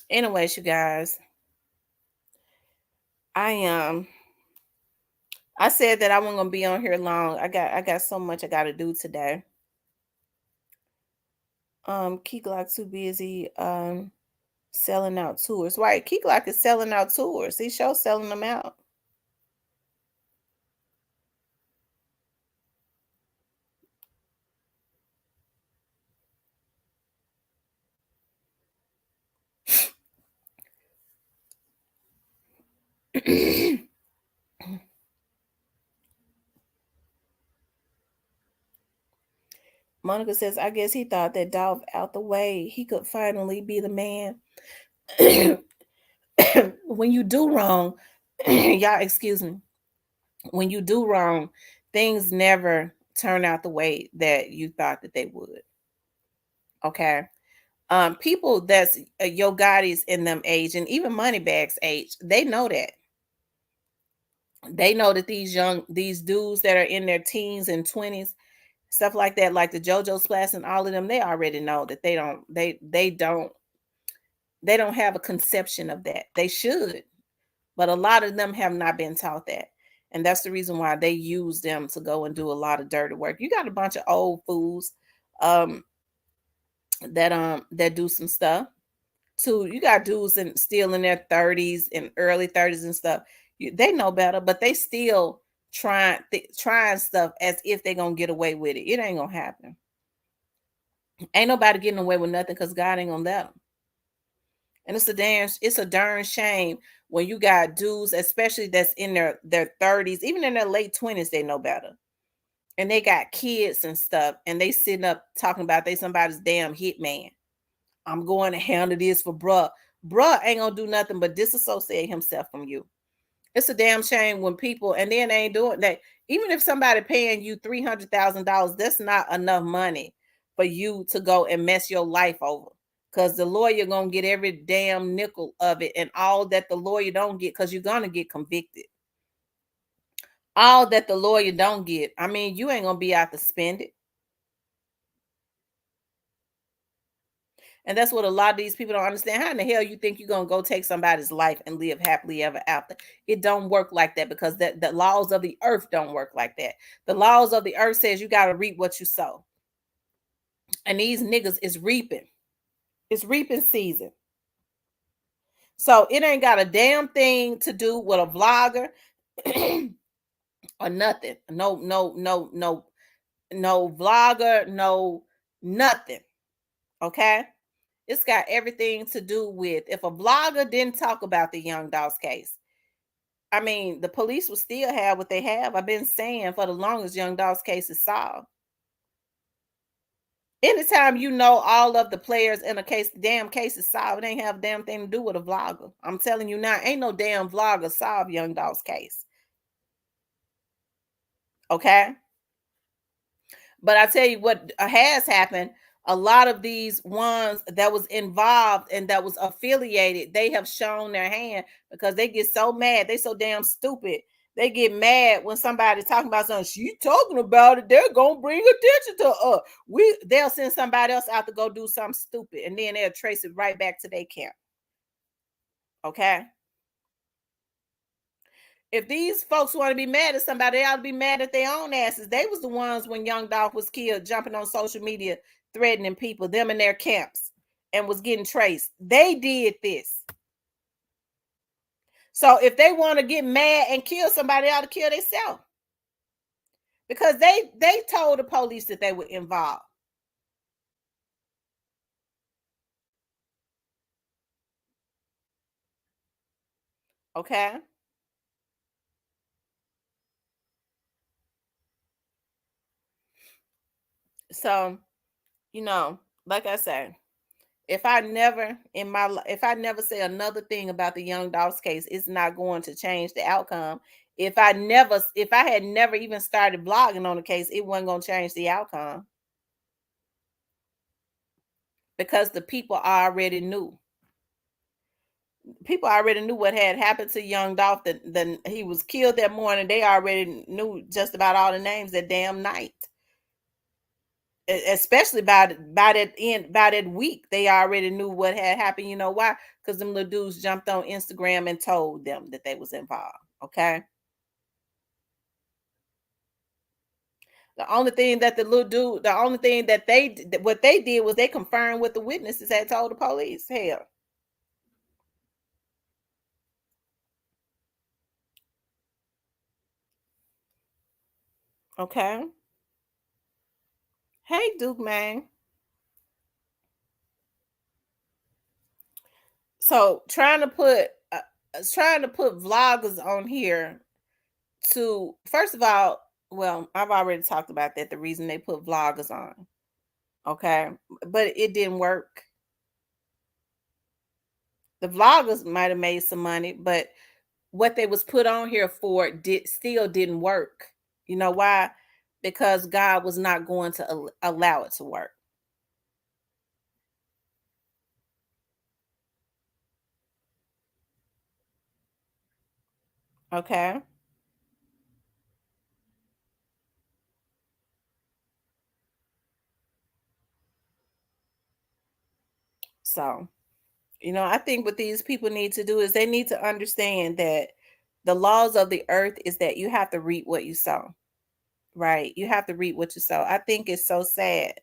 Anyways, you guys, I said that I wasn't gonna be on here long. I got so much I gotta do today. Key Glock too busy selling out tours. Right, Key Glock is selling out tours. He shows selling them out. Monica says, I guess he thought that Dolph out the way, he could finally be the man. When you do wrong, y'all excuse me. When you do wrong, things never turn out the way that you thought that they would. Okay. People that's Yo Gotti's in them age and even Moneybags age, they know that. They know that these dudes that are in their teens and 20s, stuff like that, like the JoJo Splash and all of them, they already know that they don't have a conception of that. They should, but a lot of them have not been taught that. And that's the reason why they use them to go and do a lot of dirty work. You got a bunch of old fools that do some stuff too. You got dudes still in their 30s and early 30s and stuff. They know better, but they still trying stuff as if they're gonna get away with it. It ain't gonna happen. Ain't nobody getting away with nothing because God ain't gonna let them. And it's a darn shame when you got dudes, especially that's in their 30s, even in their late 20s, they know better. And they got kids and stuff, and they sitting up talking about they somebody's damn hitman. I'm going to handle this for bruh. Bruh ain't gonna do nothing but disassociate himself from you. It's a damn shame when people, and then they ain't doing that. Even if somebody paying you $300,000, that's not enough money for you to go and mess your life over. Because the lawyer gonna get every damn nickel of it, and all that the lawyer don't get, because you're gonna get convicted. All that the lawyer don't get, I mean, you ain't gonna be out to spend it. And that's what a lot of these people don't understand. How in the hell you think you're gonna go take somebody's life and live happily ever after? It don't work like that, because the laws of the earth don't work like that. The laws of the earth says you gotta reap what you sow. And these niggas is reaping. It's reaping season. So it ain't got a damn thing to do with a vlogger or nothing. No vlogger, no nothing. Okay? It's got everything to do with if a vlogger didn't talk about the Young Dolls case. I mean, the police will still have what they have. I've been saying for the longest Young Dolls case is solved. Anytime you know all of the players in a case, the damn case is solved. It ain't have a damn thing to do with a vlogger. I'm telling you now, ain't no damn vlogger solve Young Dolls case. Okay? But I tell you what has happened, a lot of these ones that was involved and that was affiliated, they have shown their hand because they get so mad. They so damn stupid. They get mad when somebody talking about something. She talking about it. They're gonna bring attention to us. They'll send somebody else out to go do something stupid, and then they'll trace it right back to their camp. Okay. If these folks want to be mad at somebody, they ought to be mad at their own asses. They was the ones when Young Dolph was killed, jumping on social media, threatening people, them in their camps, and was getting traced. They did this. So if they want to get mad and kill somebody, they ought to kill themselves. Because they told the police that they were involved. Okay. So, like I say, if I never say another thing about the Young Dolph's case, it's not going to change the outcome. If I had never even started blogging on the case, it wasn't going to change the outcome. Because the people already knew. People already knew what had happened to Young Dolph. Then he was killed that morning. They already knew just about all the names that damn night. Especially by that week, they already knew what had happened. You know why? Because them little dudes jumped on Instagram and told them that they was involved. Okay. The only thing that what they did was they confirmed what the witnesses had told the police. Hell. Okay. Hey, Duke, man. So trying to put vloggers on here to, first of all, well, I've already talked about that, the reason they put vloggers on. Okay. But it didn't work. The vloggers might have made some money, but what they was put on here for still didn't work. You know why? Because God was not going to allow it to work. Okay. So, I think what these people need to do is they need to understand that the laws of the earth is that you have to reap what you sow. Right? You have to reap what you sow. I think it's so sad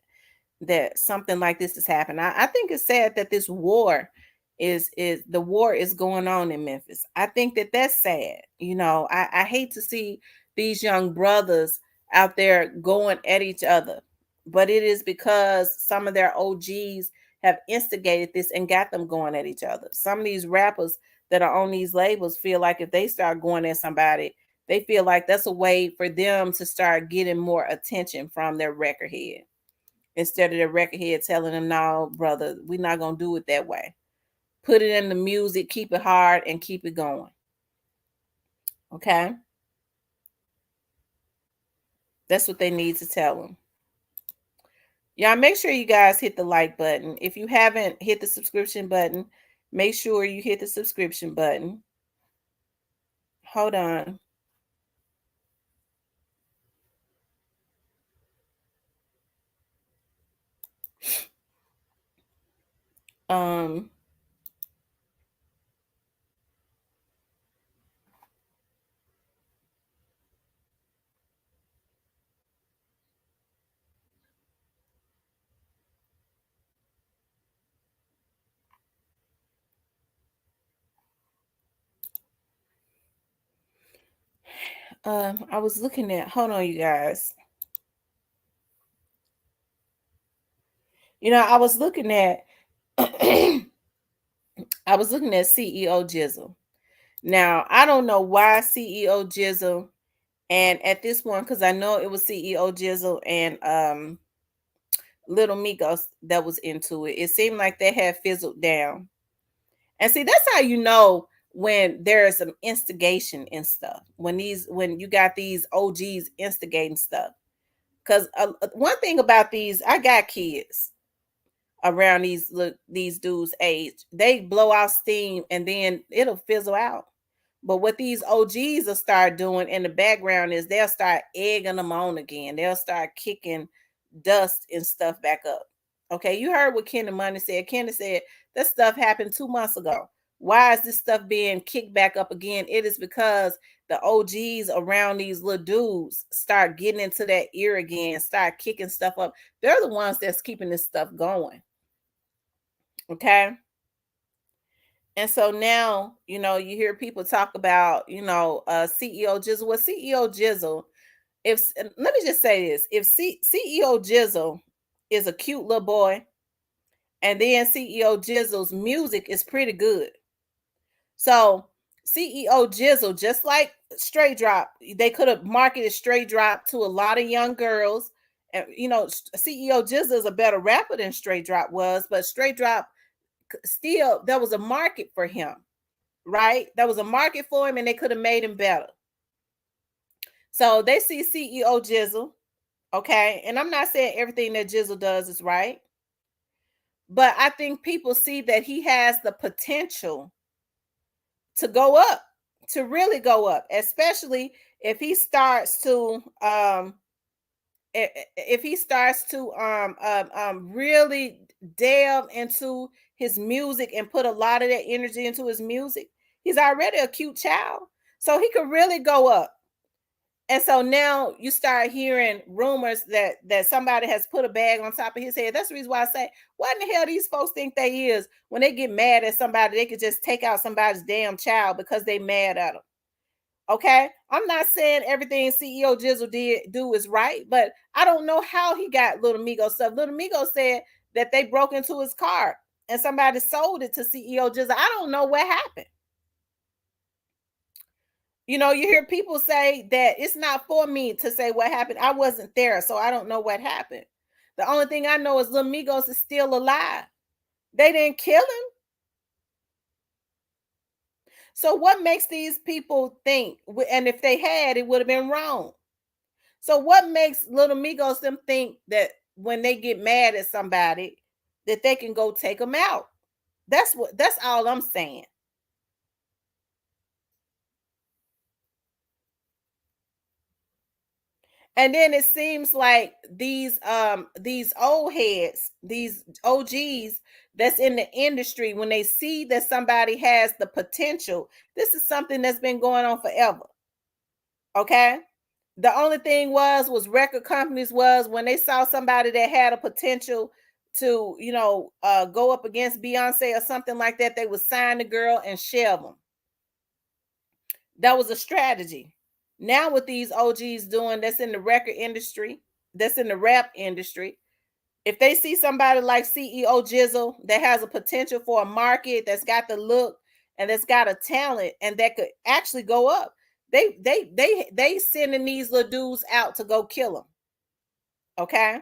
that something like this has happened. I think it's sad that this war is the war is going on in Memphis. I think that that's sad. I hate to see these young brothers out there going at each other, but it is because some of their OGs have instigated this and got them going at each other. Some of these rappers that are on these labels feel like if they start going at somebody, they feel like that's a way for them to start getting more attention from their record head. Instead of the record head telling them, no, brother, we're not going to do it that way. Put it in the music, keep it hard, and keep it going. Okay? That's what they need to tell them. Y'all, make sure you guys hit the like button. If you haven't hit the subscription button, make sure you hit the subscription button. Hold on. I was looking at, hold on, you guys. I was looking at I was looking at CEO Jizzle. Now, I don't know why CEO Jizzle, and at this point, because I know it was CEO Jizzle and Little Migos that was into it. It seemed like they had fizzled down. And see, that's how you know when there's some instigation and stuff. When you got these OGs instigating stuff. Because one thing about these, I got kids around these dudes' age. They blow out steam and then it'll fizzle out. But what these OGs will start doing in the background is they'll start egging them on again. They'll start kicking dust and stuff back up. Okay, you heard what Kenny Money said. Kenny said that stuff happened 2 months ago. Why is this stuff being kicked back up again? It is because the OGs around these little dudes start getting into that ear again, start kicking stuff up. They're the ones that's keeping this stuff going. Okay. And so now, you hear people talk about, CEO Jizzle. Well, CEO Jizzle, let me just say this. If CEO Jizzle is a cute little boy, and then CEO Jizzle's music is pretty good. So CEO Jizzle, just like Straight Drop, they could have marketed Straight Drop to a lot of young girls. And, CEO Jizzle is a better rapper than Straight Drop was, but Straight Drop, still, there was a market for him, right? There was a market for him and they could have made him better. So they see CEO Jizzle, okay? And I'm not saying everything that Jizzle does is right, but I think people see that he has the potential to go up, to really go up, especially if he starts to really delve into his music and put a lot of that energy into his music. He's already a cute child, so he could really go up. And so now you start hearing rumors that somebody has put a bag on top of his head. That's the reason why I say, what in the hell these folks think they is? When they get mad at somebody, they could just take out somebody's damn child because they mad at them. Okay, I'm not saying everything CEO Jizzle do is right, but I don't know how he got Little Migos stuff. Little Migos said that they broke into his car and somebody sold it to CEO Jizzle. I don't know what happened. You hear people say that it's not for me to say what happened. I wasn't there, so I don't know what happened. The only thing I know is Little Migos is still alive. They didn't kill him. So what makes these people think, and if they had, it would have been wrong. So what makes Little Migos them think that when they get mad at somebody, that they can go take them out? That's all I'm saying. And then it seems like these old heads, these OGs that's in the industry, when they see that somebody has the potential, this is something that's been going on forever. Okay? The only thing was record companies was when they saw somebody that had a potential to, go up against Beyonce or something like that, they would sign the girl and shelve them. That was a strategy. Now what these OGs doing that's in the record industry, that's in the rap industry, if they see somebody like CEO Jizzle that has a potential for a market, that's got the look and that's got a talent and that could actually go up, they sending these little dudes out to go kill them. Okay?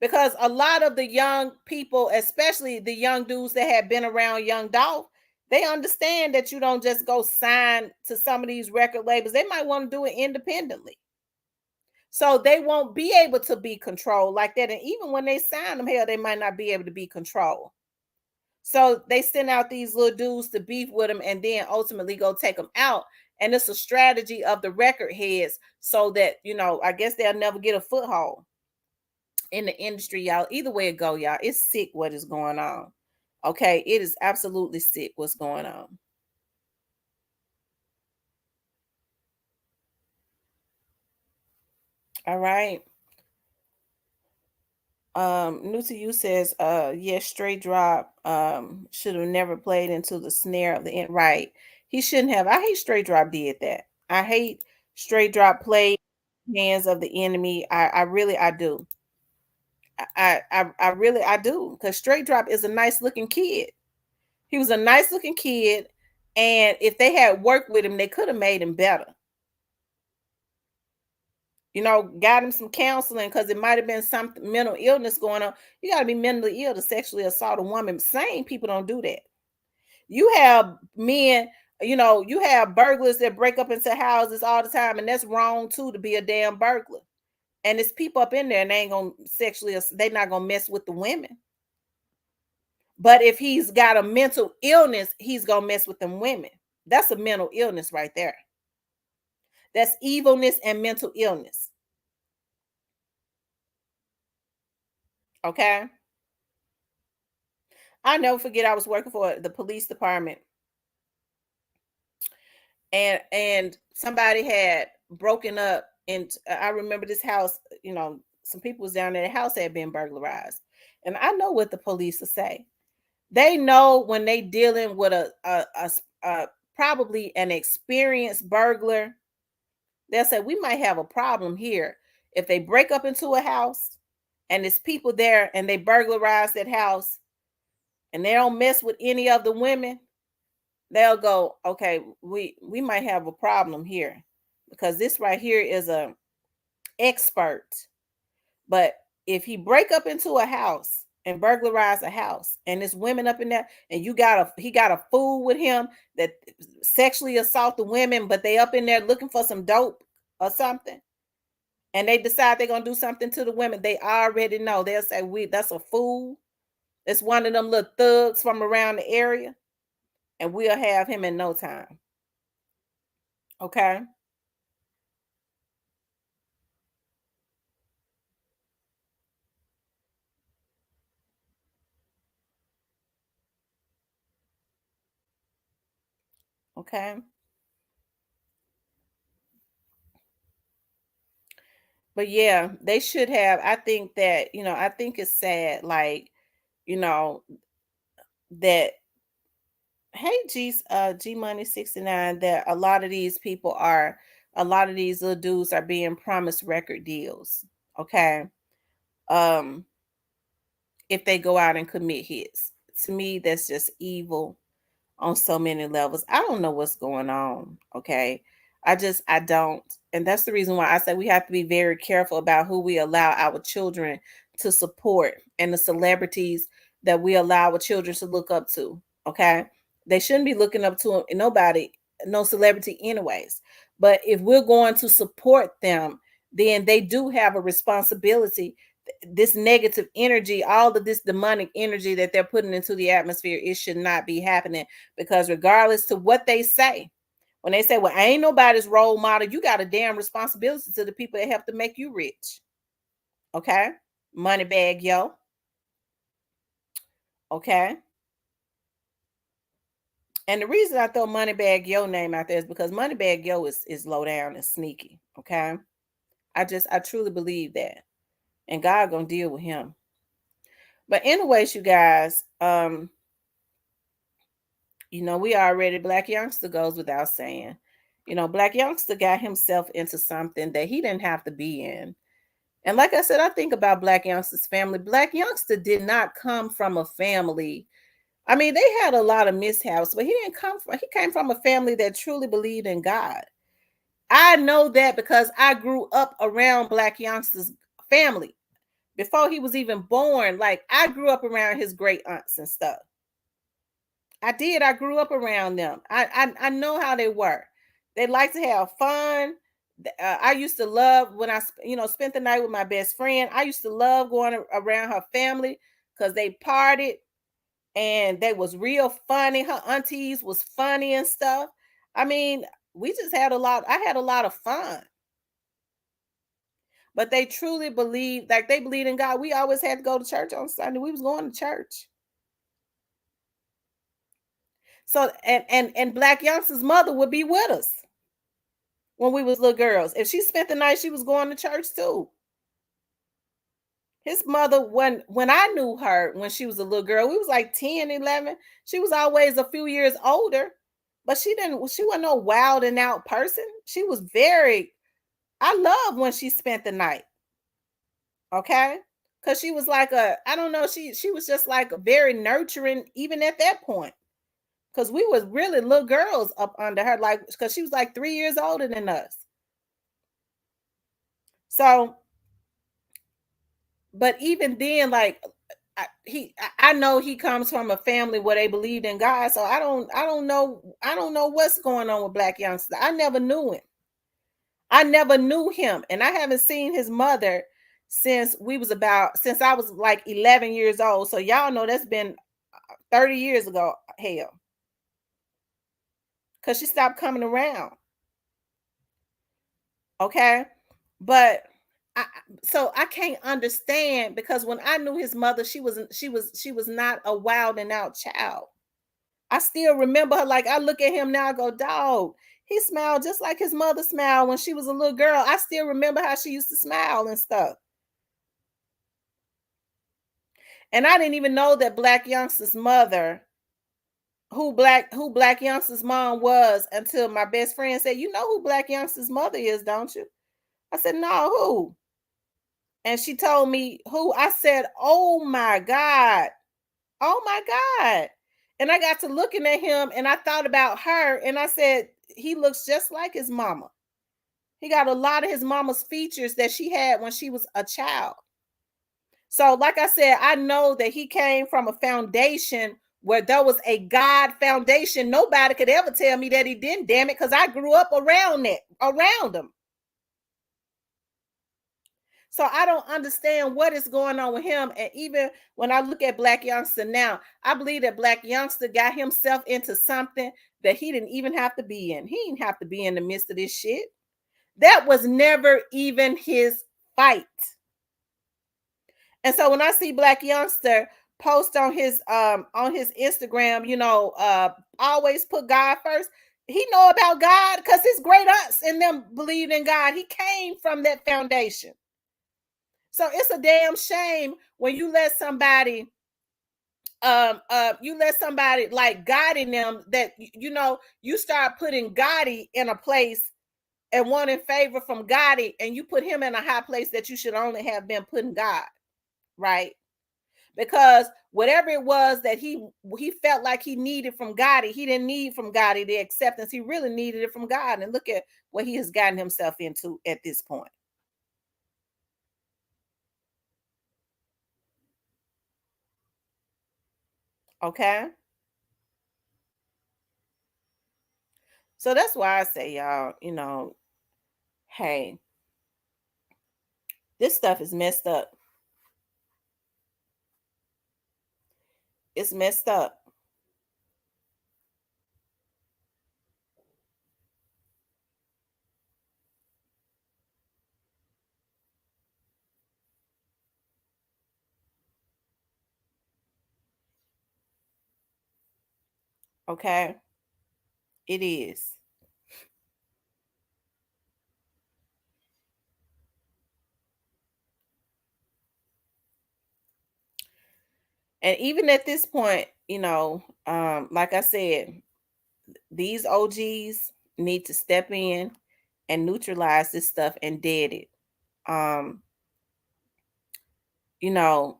Because a lot of the young people, especially the young dudes that have been around Young Dolph, they understand that you don't just go sign to some of these record labels. They might want to do it independently. So they won't be able to be controlled like that. And even when they sign them, hell, they might not be able to be controlled. So they send out these little dudes to beef with them and then ultimately go take them out. And it's a strategy of the record heads so that, I guess they'll never get a foothold in the industry, y'all. Either way it go, y'all, it's sick what is going on. Okay, it is absolutely sick what's going on. All right. New to you says, yes, Straight Drop should have never played into the snare of the end. Right. He shouldn't have. I hate Straight Drop did that. I hate straight drop play hands of the enemy. I really I do. I really I do, because straight drop is a nice looking kid. He was a nice looking kid, and if they had worked with him, they could have made him better. You know, got him some counseling, because it might have been some mental illness going on. You got to be mentally ill to sexually assault a woman. Sane people don't do that. You have men, you know, you have burglars that break up into houses all the time, and that's wrong too, to be a damn burglar. And it's people up in there, and they ain't gonna they're not gonna mess with the women. But if he's got a mental illness, he's gonna mess with them women. That's a mental illness right there. That's evilness and mental illness. Okay. I never forget, I was working for the police department, and somebody had broken up, and I remember this house, you know, some people was down there, the house had been burglarized. And I know what the police will say. They know when they dealing with a probably an experienced burglar, they'll say we might have a problem here. If they break up into a house and there's people there and they burglarize that house and they don't mess with any of the women, they'll go, okay, we might have a problem here, because this right here is a expert. But if he break up into a house and burglarize a house and there's women up in there, and he got a fool with him that sexually assault the women, but they up in there looking for some dope or something, and they decide they're gonna do something to the women, they already know. They'll say, that's a fool. It's one of them little thugs from around the area, and we'll have him in no time. Okay. Okay. But yeah, they should have. I think that, you know, I think it's sad, like, you know, that, hey, G Money 69, that a lot of these people are, a lot of these little dudes are being promised record deals. Okay. Um, if they go out and commit hits. To me, that's just evil on so many levels. I don't know what's going on. Okay. I don't. And that's the reason why I say we have to be very careful about who we allow our children to support, and the celebrities that we allow our children to look up to. Okay. They shouldn't be looking up to nobody, no celebrity, anyways. But if we're going to support them, then they do have a responsibility. This negative energy, all of this demonic energy that they're putting into the atmosphere, it should not be happening, because regardless to what they say, when they say, well, I ain't nobody's role model, you got a damn responsibility to the people that help to make you rich. Okay. Money bag, yo. Okay. And the reason I throw Money Bag Yo name out there is because Money Bag Yo is low down and sneaky. Okay. I truly believe that. And God gonna deal with him. But anyways, you guys, you know, we already, Black Youngster goes without saying. You know, Black Youngster got himself into something that he didn't have to be in. And like I said, I think about Black Youngster's family. Black Youngster did not come from a family. I mean, they had a lot of mishaps, but he came from a family that truly believed in God. I know that because I grew up around Black Youngster's family before he was even born. Like, I grew up around his great aunts and stuff. I did. I grew up around them. I know how they were. They like to have fun. I used to love when I spent the night with my best friend. I used to love going around her family because they partied and they was real funny. Her aunties was funny and stuff. I mean, we just had a lot. I had a lot of fun. But they truly believe, like they believe in God. We always had to go to church on Sunday. We was going to church. So and Black Youngster's mother would be with us when we was little girls. If she spent the night, she was going to church too. His mother, when I knew her, when she was a little girl, we was like 10, 11. She was always a few years older. But she wasn't no wild and out person. She was very, I love when she spent the night. Okay. Cause she was like I don't know, she was just like very nurturing even at that point. Cause we was really little girls up under her, like, cause she was like 3 years older than us. So, but even then, like, I know he comes from a family where they believed in God. So I don't know what's going on with Black Youngster. I never knew him. And I haven't seen his mother since I was like 11 years old. So y'all know that's been 30 years ago. Hell. Because she stopped coming around. Okay. But so I can't understand, because when I knew his mother, she was not a wild and out child. I still remember her. Like, I look at him now, I go, dog, he smiled just like his mother smiled when she was a little girl. I still remember how she used to smile and stuff. And I didn't even know that Black Youngster's mother, who Black Youngster's mom was, until my best friend said, you know who Black Youngster's mother is, don't you? I said, no, who? And she told me who. I said, oh my God. Oh my God. And I got to looking at him and I thought about her and I said, he looks just like his mama. He got a lot of his mama's features that she had when she was a child. So, like I said, I know that he came from a foundation where there was a God foundation. Nobody could ever tell me that he didn't, damn it, because I grew up around him. So I don't understand what is going on with him. And even when I look at Black Youngster now, I believe that Black Youngster got himself into something that he didn't even have to be in. He didn't have to be in the midst of this shit. That was never even his fight. And so when I see Black Youngster post on his Instagram, always put God first. He know about God because his great aunts and them believed in God. He came from that foundation. So it's a damn shame when you let somebody like God in them, that you start putting Gotti in a place and wanting favor from Gotti, and you put him in a high place that you should only have been putting God, right? Because whatever it was that he felt like he needed from Gotti, he didn't need from Gotti the acceptance. He really needed it from God. And look at what he has gotten himself into at this point. Okay. So that's why I say, y'all, hey, this stuff is messed up. It's messed up. Okay. It is. And even at this point, like I said, these OGs need to step in and neutralize this stuff and dead it.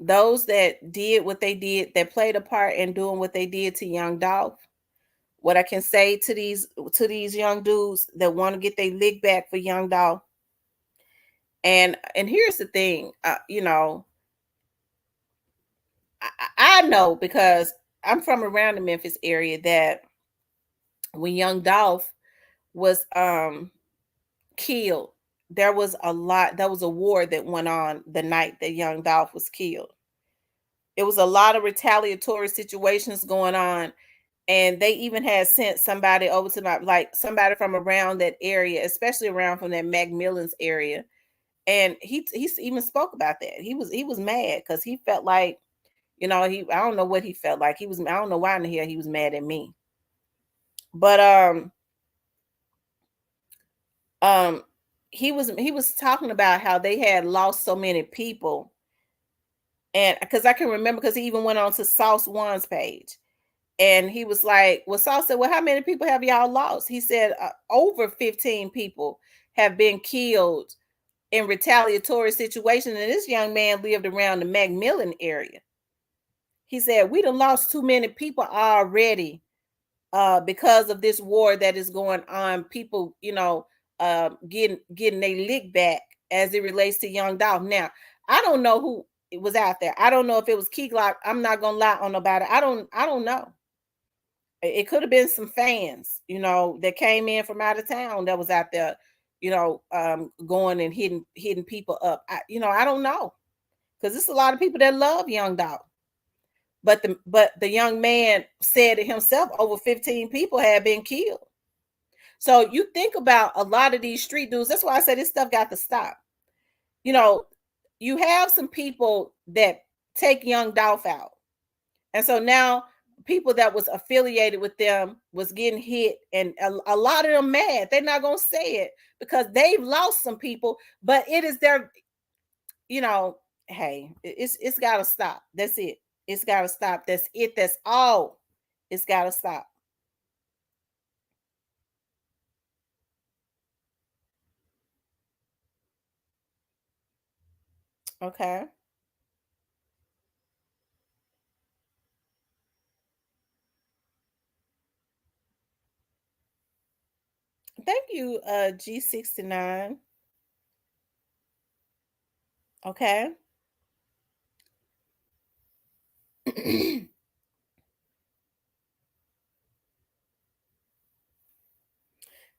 Those that did what they did, that played a part in doing what they did to Young Dolph. What I can say to these young dudes that want to get their lick back for Young Dolph. And here's the thing, I know, because I'm from around the Memphis area, that when Young Dolph was killed, there was a war that went on the night that Young Dolph was killed. It was a lot of retaliatory situations going on, and they even had sent somebody over to somebody from around that area, especially around from that McMillan's area. And he even spoke about that. He was mad because he felt like, I don't know what he felt like. I don't know why in the hell he was mad at me. But he was talking about how they had lost so many people. And because I can remember, because he even went on to Sauce One's page And he was like, well, Saul said, well, how many people have y'all lost? He said, over 15 people have been killed in retaliatory situations. And this young man lived around the Macmillan area. He said, we done lost too many people already because of this war that is going on. People, getting their lick back as it relates to Young Dolph. Now, I don't know who it was out there. I don't know if it was Key Glock. I'm not gonna lie on nobody. I don't know. It could have been some fans, that came in from out of town that was out there, going and hitting people up. I don't know, because it's a lot of people that love Young Dolph. But the young man said it himself, over 15 people had been killed. So you think about a lot of these street dudes. That's why I said this stuff got to stop. You have some people that take Young Dolph out. And so now people that was affiliated with them was getting hit, and a lot of them mad. They're not going to say it because they've lost some people, but it is their, hey, it's got to stop. That's it. It's got to stop. That's it. That's all. It's got to stop. Okay. Thank you, G69. Okay.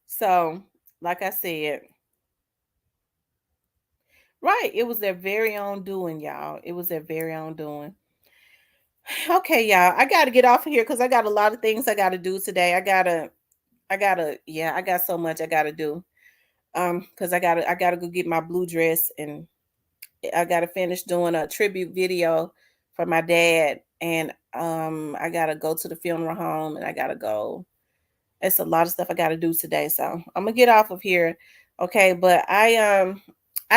So, like I said, right, it was their very own doing, y'all. It was their very own doing. Okay, y'all, I got to get off of here because I got a lot of things I got to do today. I got so much I got to do. Because I gotta go get my blue dress, and I gotta finish doing a tribute video for my dad, and I gotta go to the funeral home, and I gotta go. It's a lot of stuff I gotta do today, so I'm gonna get off of here. Okay, but I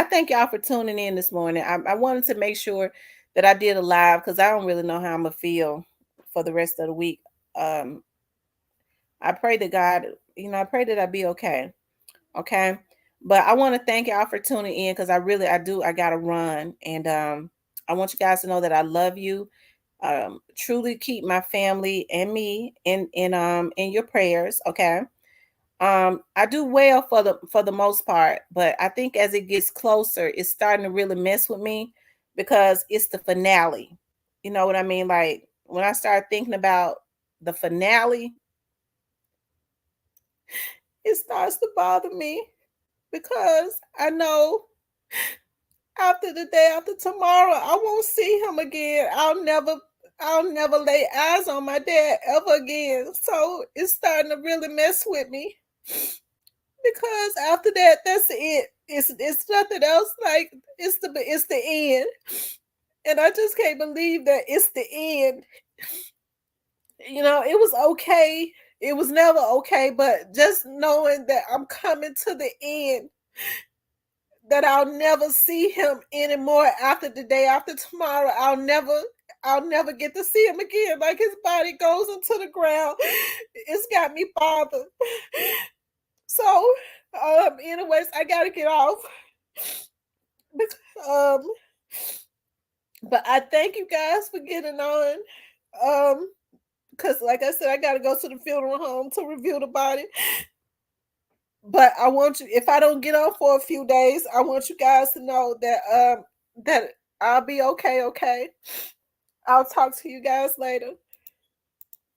thank y'all for tuning in this morning. I wanted to make sure that I did a live because I don't really know how I'm gonna feel for the rest of the week. I pray to God, I pray that I be okay. Okay. But I want to thank y'all for tuning in because I gotta run. And I want you guys to know that I love you. Truly keep my family and me in your prayers. Okay. I do well for the most part, but I think as it gets closer, it's starting to really mess with me because it's the finale. You know what I mean? Like when I start thinking about the finale, it starts to bother me because I know after the day after tomorrow, I won't see him again. I'll never lay eyes on my dad ever again. So it's starting to really mess with me because after that, that's it. It's nothing else. Like it's the end, and I just can't believe that it's the end. It was okay. It was never okay, but just knowing that I'm coming to the end, that I'll never see him anymore after the day after tomorrow. I'll never get to see him again. Like his body goes into the ground. It's got me bothered. So, anyways, I gotta get off. But I thank you guys for getting on. Because like I said, I gotta go to the funeral home to review the body. But I want you, if I don't get on for a few days, I want you guys to know that that I'll be okay. Okay. I'll talk to you guys later.